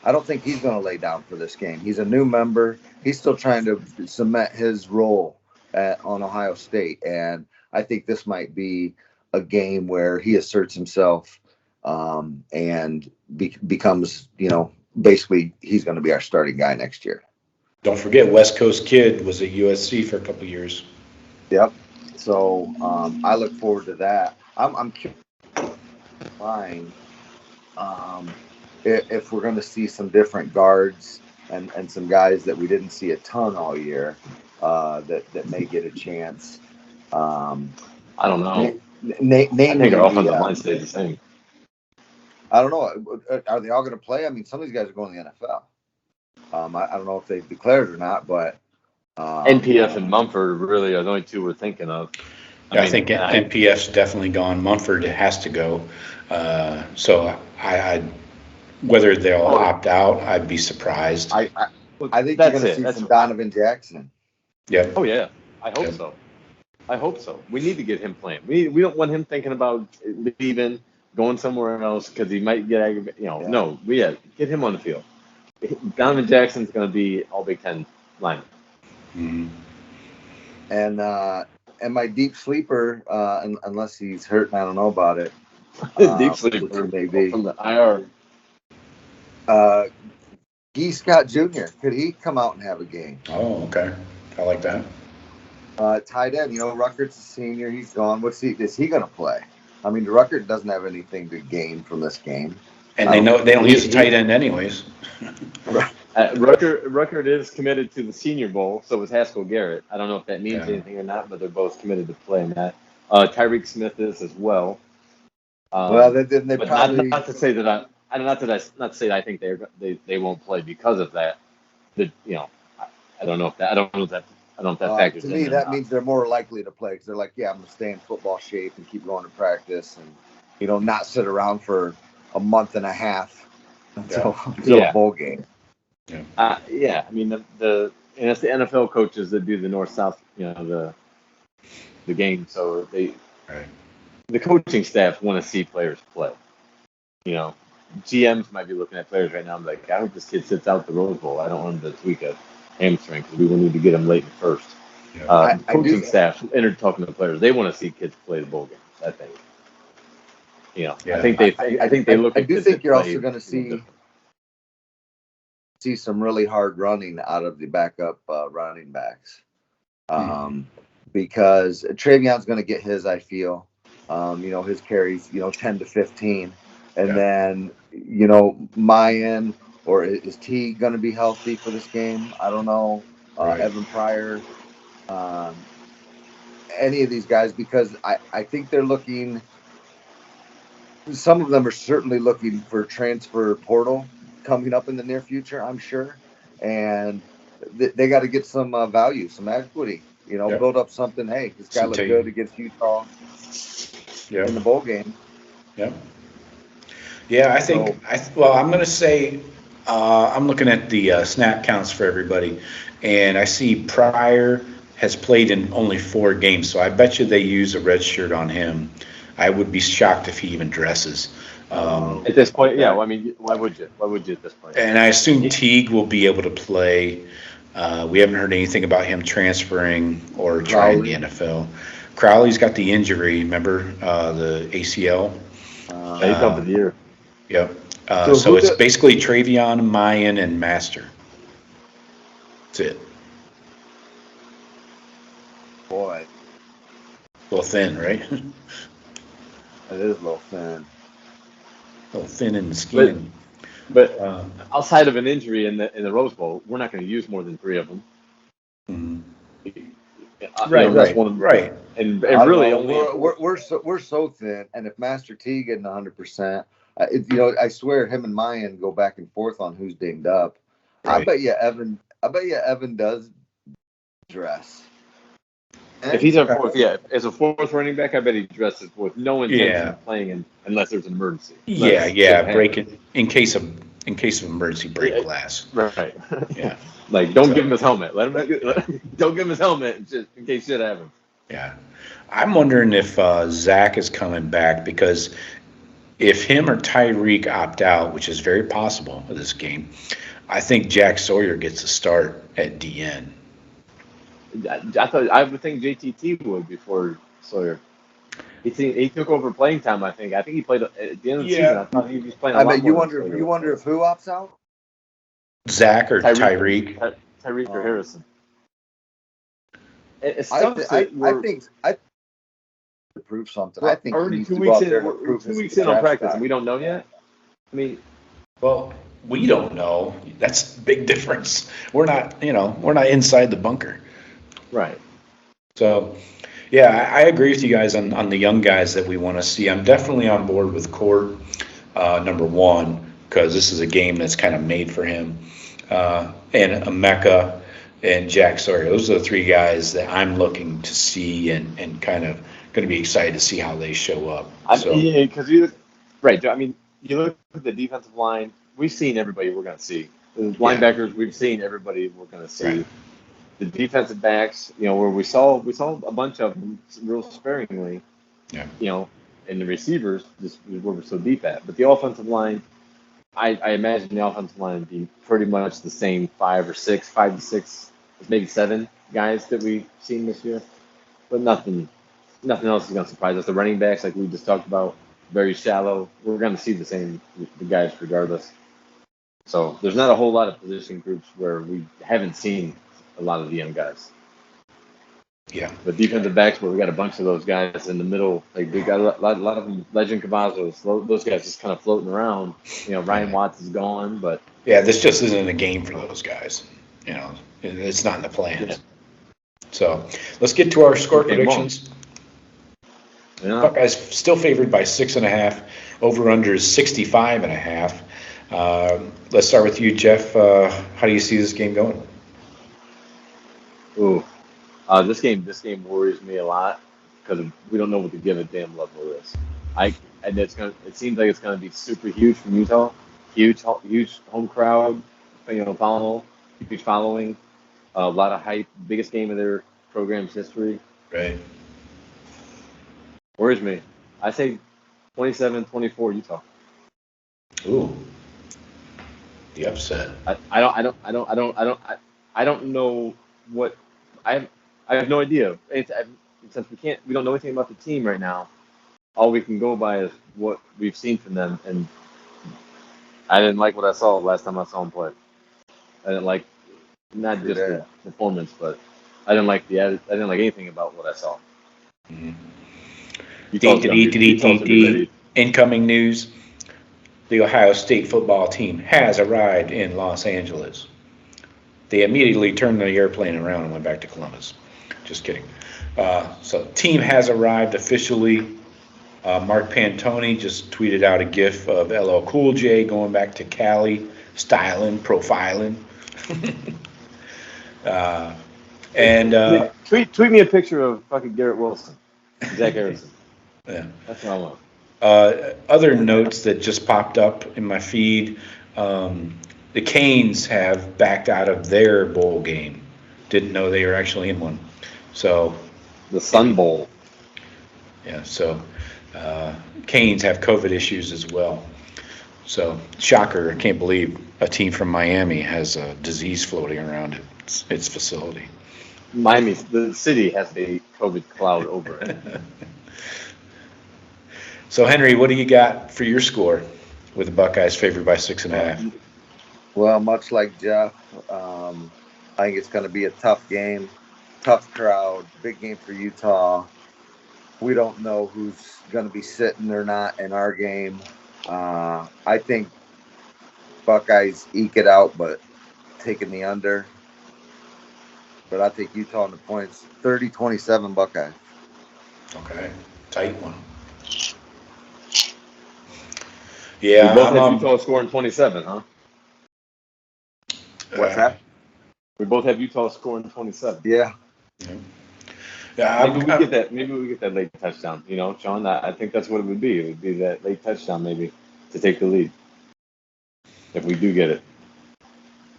I don't think he's going to lay down for this game. He's a new member. He's still trying to cement his role on Ohio State, and I think this might be a game where he asserts himself and becomes, basically he's going to be our starting guy next year. Don't forget, West Coast kid was at USC for a couple of years. Yep. So I look forward to that. I'm curious if we're going to see some different guards and some guys that we didn't see a ton all year that may get a chance. I don't know. I think our offensive line stays the same. I don't know. Are they all going to play? I mean, some of these guys are going to the NFL. I don't know if they've declared or not, but NPF and Mumford really are the only two we're thinking of. I think NPF's definitely gone. Mumford has to go. So I whether they'll opt out, I'd be surprised. I think you're going to see some Donovan Jackson. Yeah. Oh yeah, I hope so. I hope so. We need to get him playing. We don't want him thinking about leaving, going somewhere else because he might get aggravated. No, get him on the field. Donovan Jackson's going to be all Big Ten lineman. Mm-hmm. And my deep sleeper, unless he's hurt and I don't know about it. Deep sleeper maybe from the IR. Guy Scott Jr. Could he come out and have a game? Oh, okay. I like that. Tight end, Ruckert's a senior. He's gone. Is he going to play? I mean, Ruckert doesn't have anything to gain from this game. And they know they don't use a tight end anyways. Ruckert is committed to the Senior Bowl, so is Haskell Garrett. I don't know if that means anything or not, but they're both committed to playing that. Tyreek Smith is as well. Then they probably not to say that I think they won't play because of that. I don't know if that factors in. To me, that means they're more likely to play because they're like, I'm going to stay in football shape and keep going to practice and not sit around for a month and a half until a bowl game. Yeah. I mean, it's the NFL coaches that do the north-south, the game. So the coaching staff want to see players play. GMs might be looking at players right now and be like, I hope this kid sits out the Rose Bowl. I don't want him to tweak a hamstring because we will need to get him late in first. Coaching staff entered talking to the players. They want to see kids play the bowl games. I think. I think they look. I do think you're also going to see some really hard running out of the backup running backs, because Travion's going to get his. I feel, his carries, 10 to 15, and then Mayan or is T going to be healthy for this game? I don't know. Evan Pryor, any of these guys, because I think they're looking. Some of them are certainly looking for transfer portal coming up in the near future, I'm sure. And they got to get some value, some equity, build up something. Hey, this guy looked good against Utah in the bowl game. Yeah. Yeah, I think, I'm going to say, I'm looking at the snap counts for everybody, and I see Pryor has played in only 4 games, so I bet you they use a red shirt on him. I would be shocked if he even dresses. At this point, why would you? Why would you at this point? And I assume Teague will be able to play. We haven't heard anything about him transferring or trying the NFL. Crowley's got the injury, remember, the ACL? He's out for the year. Yep. So it's basically Travion, Mayan, and Master. That's it. Boy. A little thin, right? It is a little thin. A little thin in the skin. But outside of an injury in the Rose Bowl, we're not going to use more than 3 of them. Mm-hmm. Right. And really, we're so thin. And if Master T getting 100%, I swear him and Mayan go back and forth on who's dinged up. Right. I bet you Evan does dress. If he's our fourth, as a fourth running back, I bet he dresses with no intention of playing unless there's an emergency. Breaking in case of emergency, break glass. Right. Yeah. Don't give him his helmet. Don't give him his helmet just in case shit happens. Yeah. I'm wondering if Zach is coming back because if him or Tyreek opt out, which is very possible of this game, I think Jack Sawyer gets a start at DN. I would think JTT would before Sawyer. He took over playing time. I think he played at the end of the season. I thought he was playing a I lot bet you more wonder. than Sawyer. You wonder if who opts out? Zach or Tyreek? Tyreek or Harrison. It's I tough think to prove something. I think already he needs 2 to go weeks out in. there and We're prove 2 his weeks in on draft practice, stock. and we don't know yet. I mean, Well, we don't know. That's a big difference. We're not inside the bunker. right. So, yeah, I agree with you guys on the young guys that we want to see. I'm definitely on board with Kourt, number one, because this is a game that's kind of made for him. And Emeka and Jack Sawyer. Those are the three guys that I'm looking to see and kind of going to be excited to see how they show up. Yeah, because right. I mean, you look at the defensive line. We've seen everybody we're going to see. The linebackers, we've seen everybody we're going to see. Right. The defensive backs, where we saw a bunch of them real sparingly. Yeah. And the receivers just where we're so deep at. But the offensive line, I imagine the offensive line would be pretty much the same 5 to 6, maybe 7 guys that we've seen this year. But nothing else is going to surprise us. The running backs, like we just talked about, very shallow. We're going to see the guys regardless. So there's not a whole lot of position groups where we haven't seen a lot of the young guys. Yeah. But defensive backs, where we got a bunch of those guys in the middle, like we got a lot of them, Legend Cavazos, those guys just kind of floating around. Ryan Watts is gone, but Yeah, this just isn't a game for those guys. It's not in the plans. Yeah. So let's get to our score Okay, predictions. yeah. Buckeyes still favored by 6.5. Over under is 65.5. Let's start with you, Jeff. How do you see this game going? Ooh, this game worries me a lot because we don't know what the give a damn level is. It seems like it's gonna be super huge from Utah, huge home crowd, following, huge following, a lot of hype, biggest game of their program's history. Right. Worries me. I say 27-24 Utah. Ooh. The upset. I don't know what I have no idea. Since we don't know anything about the team right now. All we can go by is what we've seen from them, and I didn't like what I saw last time I saw them play. I didn't like not just the performance, but I didn't like anything about what I saw. Mm-hmm. Utah's gonna be ready. Incoming news. The Ohio State football team has arrived in Los Angeles. They immediately turned the airplane around and went back to Columbus. Just kidding. So team has arrived officially. Mark Pantoni just tweeted out a gif of LL Cool J going back to Cali, styling, profiling. Tweet me a picture of fucking Garrett Wilson, Zach Harrison. Yeah. That's what I want. Other notes that just popped up in my feed, the Canes have backed out of their bowl game. Didn't know they were actually in one. So the Sun Bowl. Yeah, so Canes have COVID issues as well. So shocker, I can't believe a team from Miami has a disease floating around its facility. Miami, the city has a COVID cloud over it. So, Henry, what do you got for your score with the Buckeyes favored by 6.5? Well, much like Jeff, I think it's going to be a tough game, tough crowd, big game for Utah. We don't know who's going to be sitting or not in our game. I think Buckeyes eke it out, but taking the under. But I think Utah in the points, 30-27 Buckeyes. Okay, tight one. Yeah, we both have Utah scoring 27, huh? What's that? We both have Utah scoring 27. Yeah. Yeah, maybe we get that late touchdown. Shawn, I think that's what it would be. It would be that late touchdown maybe to take the lead if we do get it.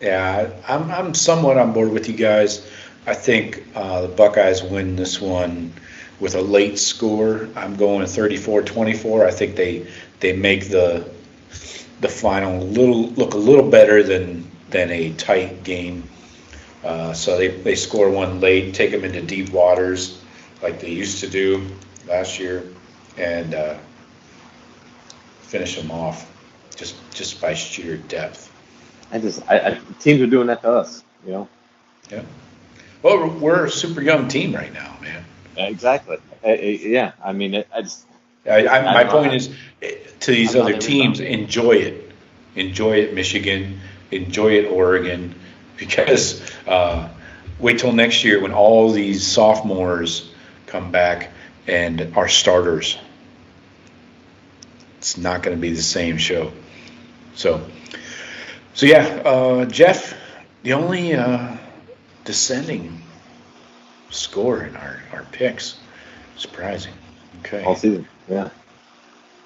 Yeah, I'm somewhat on board with you guys. I think the Buckeyes win this one with a late score. I'm going 34-24. I think they make the final look a little better than a tight game. So they score one late, take them into deep waters like they used to do last year, and finish them off just by sheer depth. Teams are doing that to us, you know. Yeah. Well, we're a super young team right now, man. Exactly. Yeah. I mean, My point is, to these other teams, enjoy it, Michigan, enjoy it, Oregon, because wait till next year when all these sophomores come back and are starters. It's not going to be the same show. So yeah, Jeff, the only descending score in our picks. Surprising. Okay. All season. Yeah.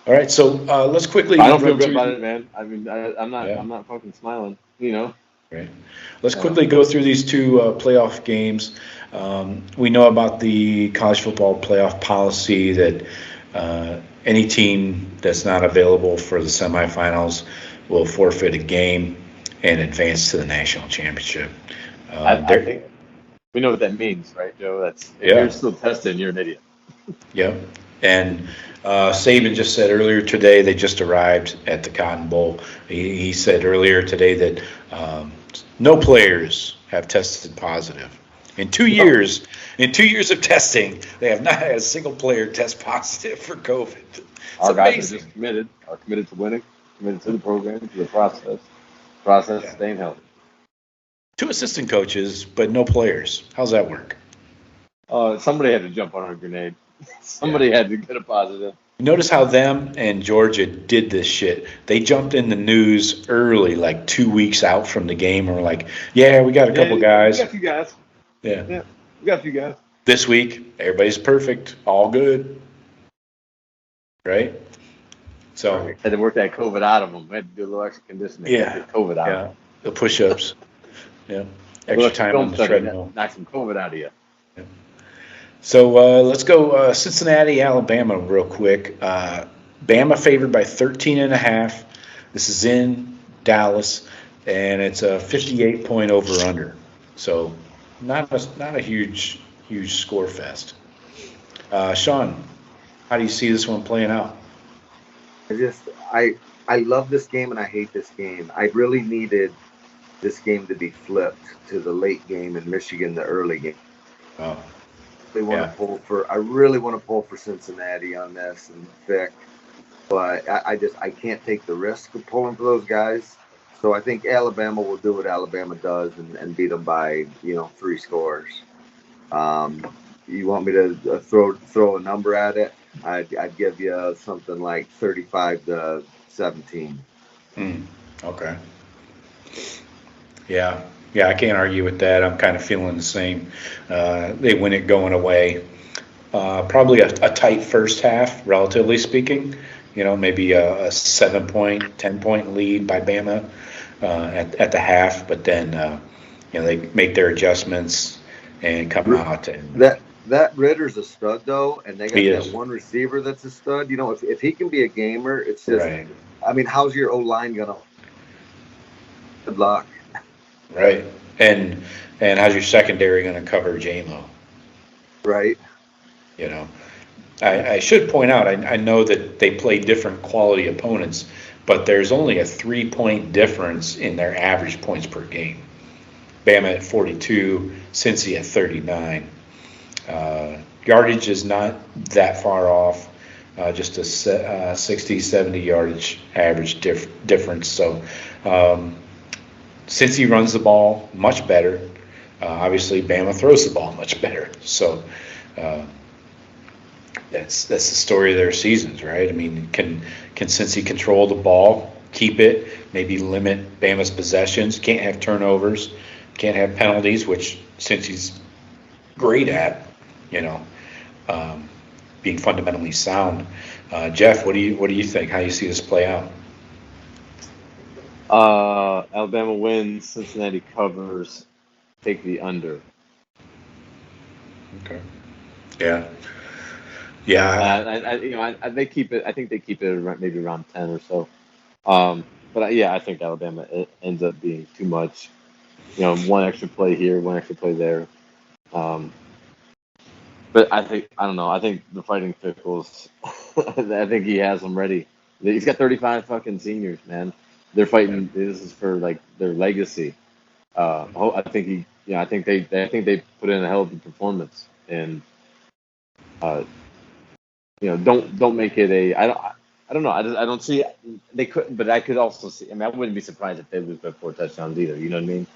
All right, so let's quickly. I don't feel good about it, man. I mean, I'm not fucking smiling, you know. Right. Let's quickly go through these two playoff games. We know about the college football playoff policy that any team that's not available for the semifinals will forfeit a game and advance to the national championship. I think we know what that means, right, Joe? If you're still testing, you're an idiot. Yep. And Saban just said earlier today they just arrived at the Cotton Bowl. He said earlier today that no players have tested positive. In 2 years, of testing, they have not had a single player test positive for COVID. Our guys are just committed to winning, committed to the program, to the process, staying healthy. 2 assistant coaches, but no players. How's that work? Somebody had to jump on a grenade. Somebody had to get a positive. Notice how them and Georgia did this shit. They jumped in the news early, like 2 weeks out from the game, and were like, yeah, we got a couple guys. We got a few guys. Yeah, we got a few guys. This week, everybody's perfect, all good. Right? So had to work that COVID out of them. Had to do a little extra conditioning. Yeah. Get COVID out of them. The push-ups. Yeah. Extra time on the treadmill. Knock some COVID out of you. Yeah. So let's go Cincinnati, Alabama real quick. Bama favored by 13.5. This is in Dallas, and it's a 58-point over/under. So not a huge score fest. Shawn, how do you see this one playing out? I love this game and I hate this game. I really needed this game to be flipped to the late game in Michigan, the early game. Oh. I really want to pull for Cincinnati on this and Vic, but I can't take the risk of pulling for those guys. So I think Alabama will do what Alabama does and beat them by 3 scores. You want me to throw a number at it? I'd give you something like 35-17. Okay. Yeah, I can't argue with that. I'm kind of feeling the same. They win it going away. Probably a tight first half, relatively speaking. Maybe a 7-point, 10-point lead by Bama at the half, but then they make their adjustments and come out. And that Ritter's a stud though, and they got that one receiver that's a stud. If he can be a gamer, it's just. Right. I mean, how's your O-line gonna? Good luck. Right, and how's your secondary going to cover J-Lo? Right. I should point out, I know that they play different quality opponents, but there's only a 3-point difference in their average points per game. Bama at 42, Cincy at 39. Yardage is not that far off, just a 60, 70 yardage average difference. So since he runs the ball much better, obviously Bama throws the ball much better. So that's the story of their seasons, right? I mean, can Cincy control the ball, keep it, maybe limit Bama's possessions? Can't have turnovers, can't have penalties, which Cincy's great at, being fundamentally sound. Jeff, what do you think? How do you see this play out? Alabama wins, Cincinnati covers, take the under. Okay. Yeah. Yeah. They keep it. I think they keep it maybe around 10 or so. I think Alabama ends up being too much. One extra play here, one extra play there. But I don't know. I think the Fighting Pickles. I think he has them ready. He's got 35 fucking seniors, man. They're fighting. This is for like their legacy. I think I think they put in a hell of a performance, and don't make it a. I don't know. I don't see. They could, but I could also see. I mean, I wouldn't be surprised if they lose by 4 touchdowns either. You know what I mean?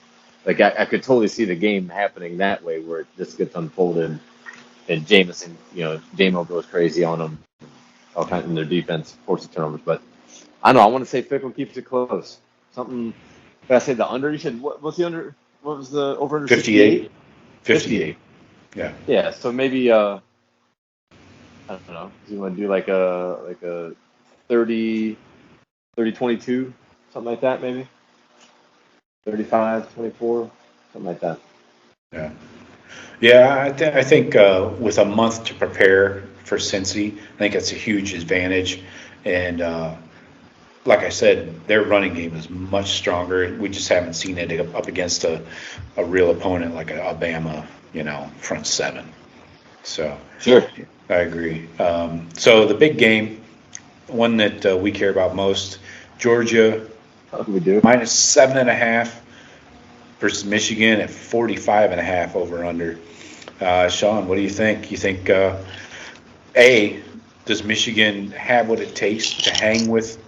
Like I could totally see the game happening that way, where it just gets unfolded, and Jameson, Jamo goes crazy on them, all kinds in their defense, forces turnovers. But I don't know. I want to say Fickle keeps it close. Something. Did I say the under? You said what's the under? What was the over under? 58. 58. Yeah. Yeah. So maybe I don't know. Do you want to do like a 30, 22, something like that, maybe 35, 24, something like that. Yeah. Yeah, I think with a month to prepare for Cincy, I think that's a huge advantage. And like I said, their running game is much stronger. We just haven't seen it up against a real opponent like Alabama, front seven. So Sure. I agree. So the big game, one that we care about most, Georgia We do. minus 7.5 versus Michigan at 45.5 over under. Shawn, what do you think? You think does Michigan have what it takes to hang with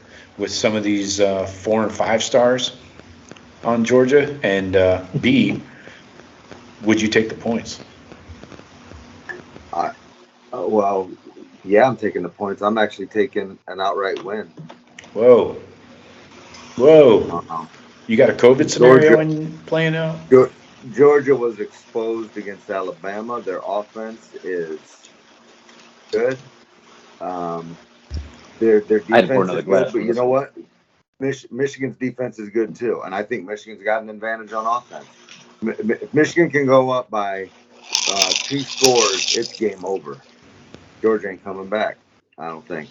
some of these 4 and 5 stars on Georgia? And B, would you take the points? Well, yeah, I'm taking the points. I'm actually taking an outright win. Whoa. You got a COVID scenario playing out? Georgia was exposed against Alabama. Their offense is good. Their defense is good, but you know what? Michigan's defense is good too, and I think Michigan's got an advantage on offense. If Michigan can go up by 2 scores, it's game over. Georgia ain't coming back, I don't think.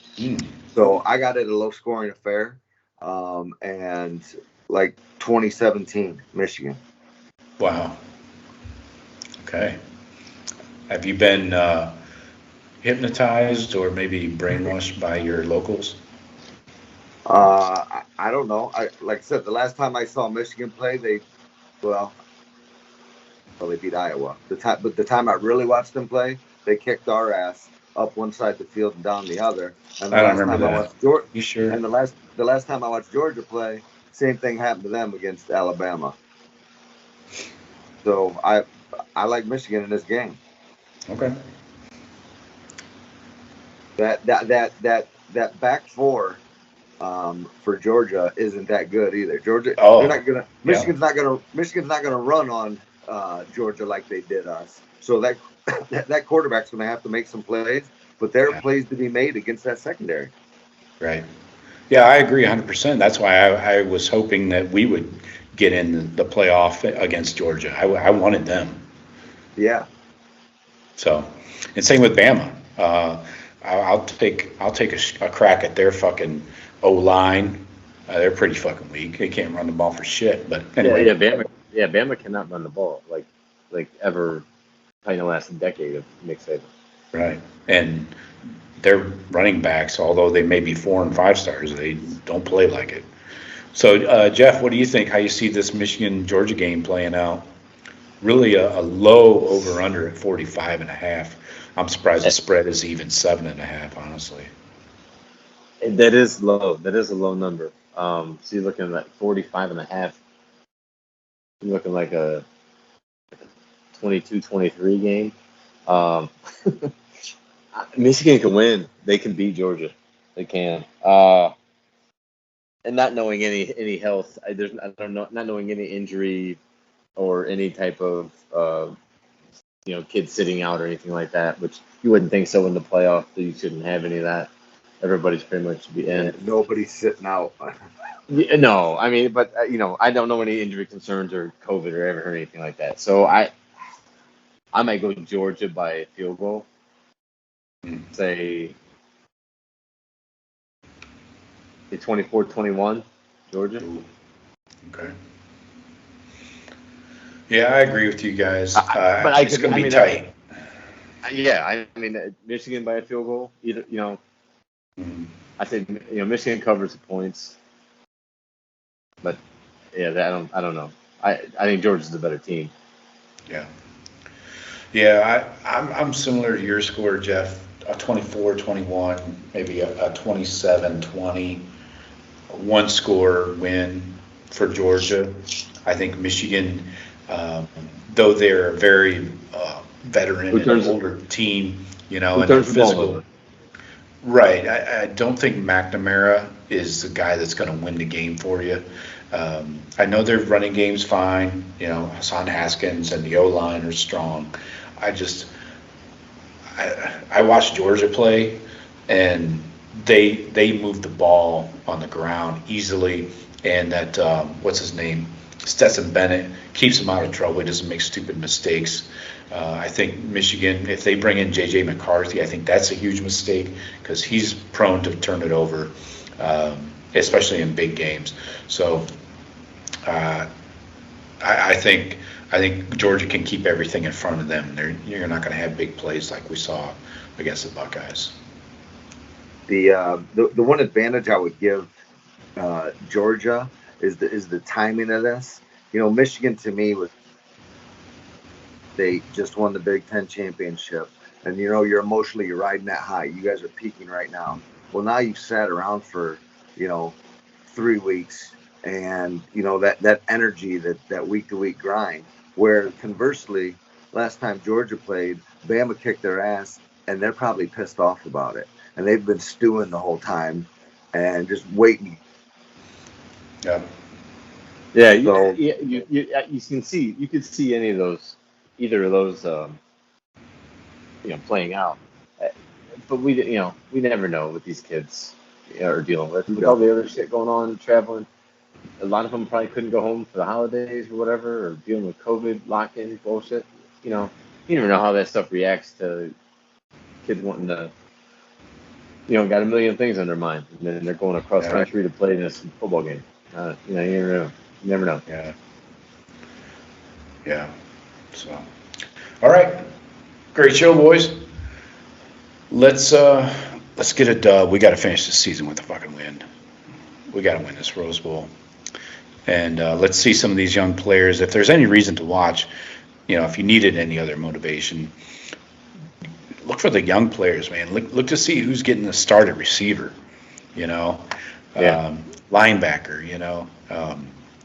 So I got it a low-scoring affair, and like 2017, Michigan. Wow. Okay. Have you been hypnotized or maybe brainwashed by your locals? I don't know. Like I said, the last time I saw Michigan play, they beat Iowa. But the time I really watched them play, they kicked our ass up one side of the field and down the other. And I don't remember that. You sure? And the last time I watched Georgia play, same thing happened to them against Alabama. So I like Michigan in this game. Okay. That back four for Georgia isn't that good either. Michigan's not gonna run on Georgia like they did us. So that quarterback's gonna have to make some plays, but there are plays to be made against that secondary. Right. Yeah, I agree 100%. That's why I was hoping that we would get in the playoff against Georgia. I wanted them. Yeah. So, and same with Bama. I'll take a crack at their fucking O-line. They're pretty fucking weak. They can't run the ball for shit. But anyway. Bama cannot run the ball like ever in the last decade of Nick Saban. Right. And their running backs, although they may be 4 and 5 stars, they don't play like it. So, Jeff, what do you think? How you see this Michigan-Georgia game playing out? Really a low over-under at 45.5. I'm surprised the spread is even 7.5, honestly. That is low. That is a low number. So you're looking at 45.5. You're looking like a 22-23 game. Michigan can win. They can beat Georgia. They can. And not knowing any health, not knowing any injury or any type of kids sitting out or anything like that, which you wouldn't think so in the playoff. That you shouldn't have any of that. Everybody's pretty much to be in. Yeah, nobody's sitting out. No, I mean, but I don't know any injury concerns or COVID or ever heard anything like that. So I might go Georgia by a field goal. say 24-21, Georgia. Ooh. Okay. Yeah, I agree with you guys. But it's going to be tight. Michigan by a field goal. Either, Mhm. I think Michigan covers the points, but yeah, I don't know. I think Georgia's the better team. Yeah. Yeah, I'm similar to your score, Jeff. A 24-21, maybe a 27-20, one score win for Georgia. I think Michigan, though they're a very veteran and older team, and they're physical. Right. I don't think McNamara is the guy that's going to win the game for you. I know their running game's fine. Hassan Haskins and the O-line are strong. I watched Georgia play, and they move the ball on the ground easily, and that what's his name, Stetson Bennett, keeps him out of trouble. He doesn't make stupid mistakes. I think Michigan, if they bring in J.J. McCarthy, I think that's a huge mistake because he's prone to turn it over, especially in big games. So I think Georgia can keep everything in front of them. You're not going to have big plays like we saw against the Buckeyes. The one advantage I would give Georgia is the timing of this. Michigan to me they just won the Big Ten championship, and you're riding that high. You guys are peaking right now. Well, now you've sat around for 3 weeks, and that energy, that week to week grind. Where conversely, last time Georgia played, Bama kicked their ass, and they're probably pissed off about it, and they've been stewing the whole time and just waiting. Yeah. Yeah. So, you can see either of those playing out, but we never know what these kids are dealing with all the other shit going on, traveling. A lot of them probably couldn't go home for the holidays or whatever, or dealing with COVID lock-in bullshit. You never know how that stuff reacts to kids wanting to, got a million things on their mind, and then they're going across country to play in this football game. You never know. Yeah. Yeah. So, all right, great show, boys. Let's get a dub. We got to finish the season with a fucking win. We got to win this Rose Bowl. And let's see some of these young players. If there's any reason to watch, if you needed any other motivation, look for the young players, man. Look to see who's getting the start at receiver, linebacker,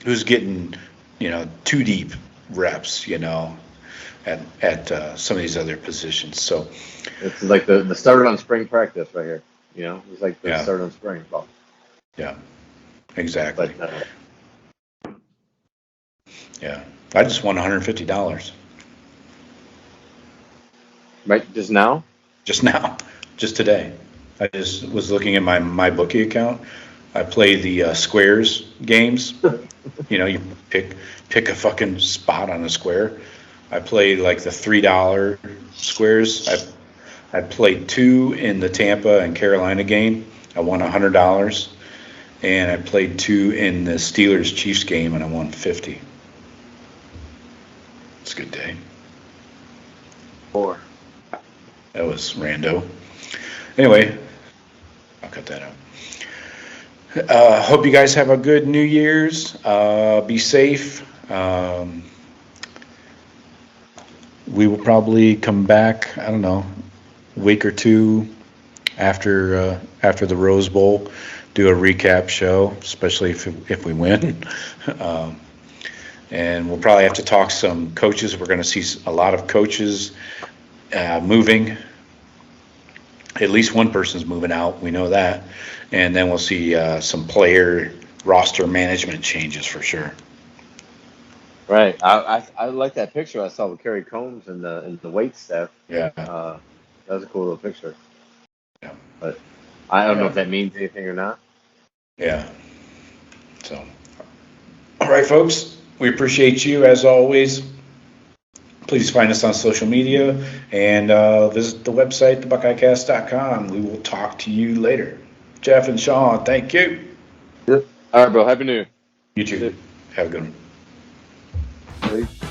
who's getting, two deep reps, at some of these other positions. So it's like the start on spring practice right here. It's like the start on spring ball. Yeah, exactly. But, yeah, I just won $150. Right, just now? Just now, just today. I just was looking at my bookie account. I play the squares games. You pick a fucking spot on a square. I play like the $3 squares. I played 2 in the Tampa and Carolina game. I won $100, and I played 2 in the Steelers Chiefs game, and I won $50. It's a good day. 4. That was rando. Anyway, I'll cut that out. Hope you guys have a good New Year's. Be safe. We will probably come back, I don't know, a week or two after the Rose Bowl, do a recap show, especially if we win. And we'll probably have to talk some coaches. We're going to see a lot of coaches moving. At least one person's moving out. We know that. And then we'll see some player roster management changes for sure. Right. I like that picture I saw with Carrico and the weight staff. Yeah. That was a cool little picture. Yeah. But I don't know if that means anything or not. Yeah. So, all right, folks. We appreciate you as always. Please find us on social media and visit the website, thebuckeyecast.com. We will talk to you later. Jeff and Shawn, thank you. All right, bro. Happy New Year. You too. Have a good one. Peace.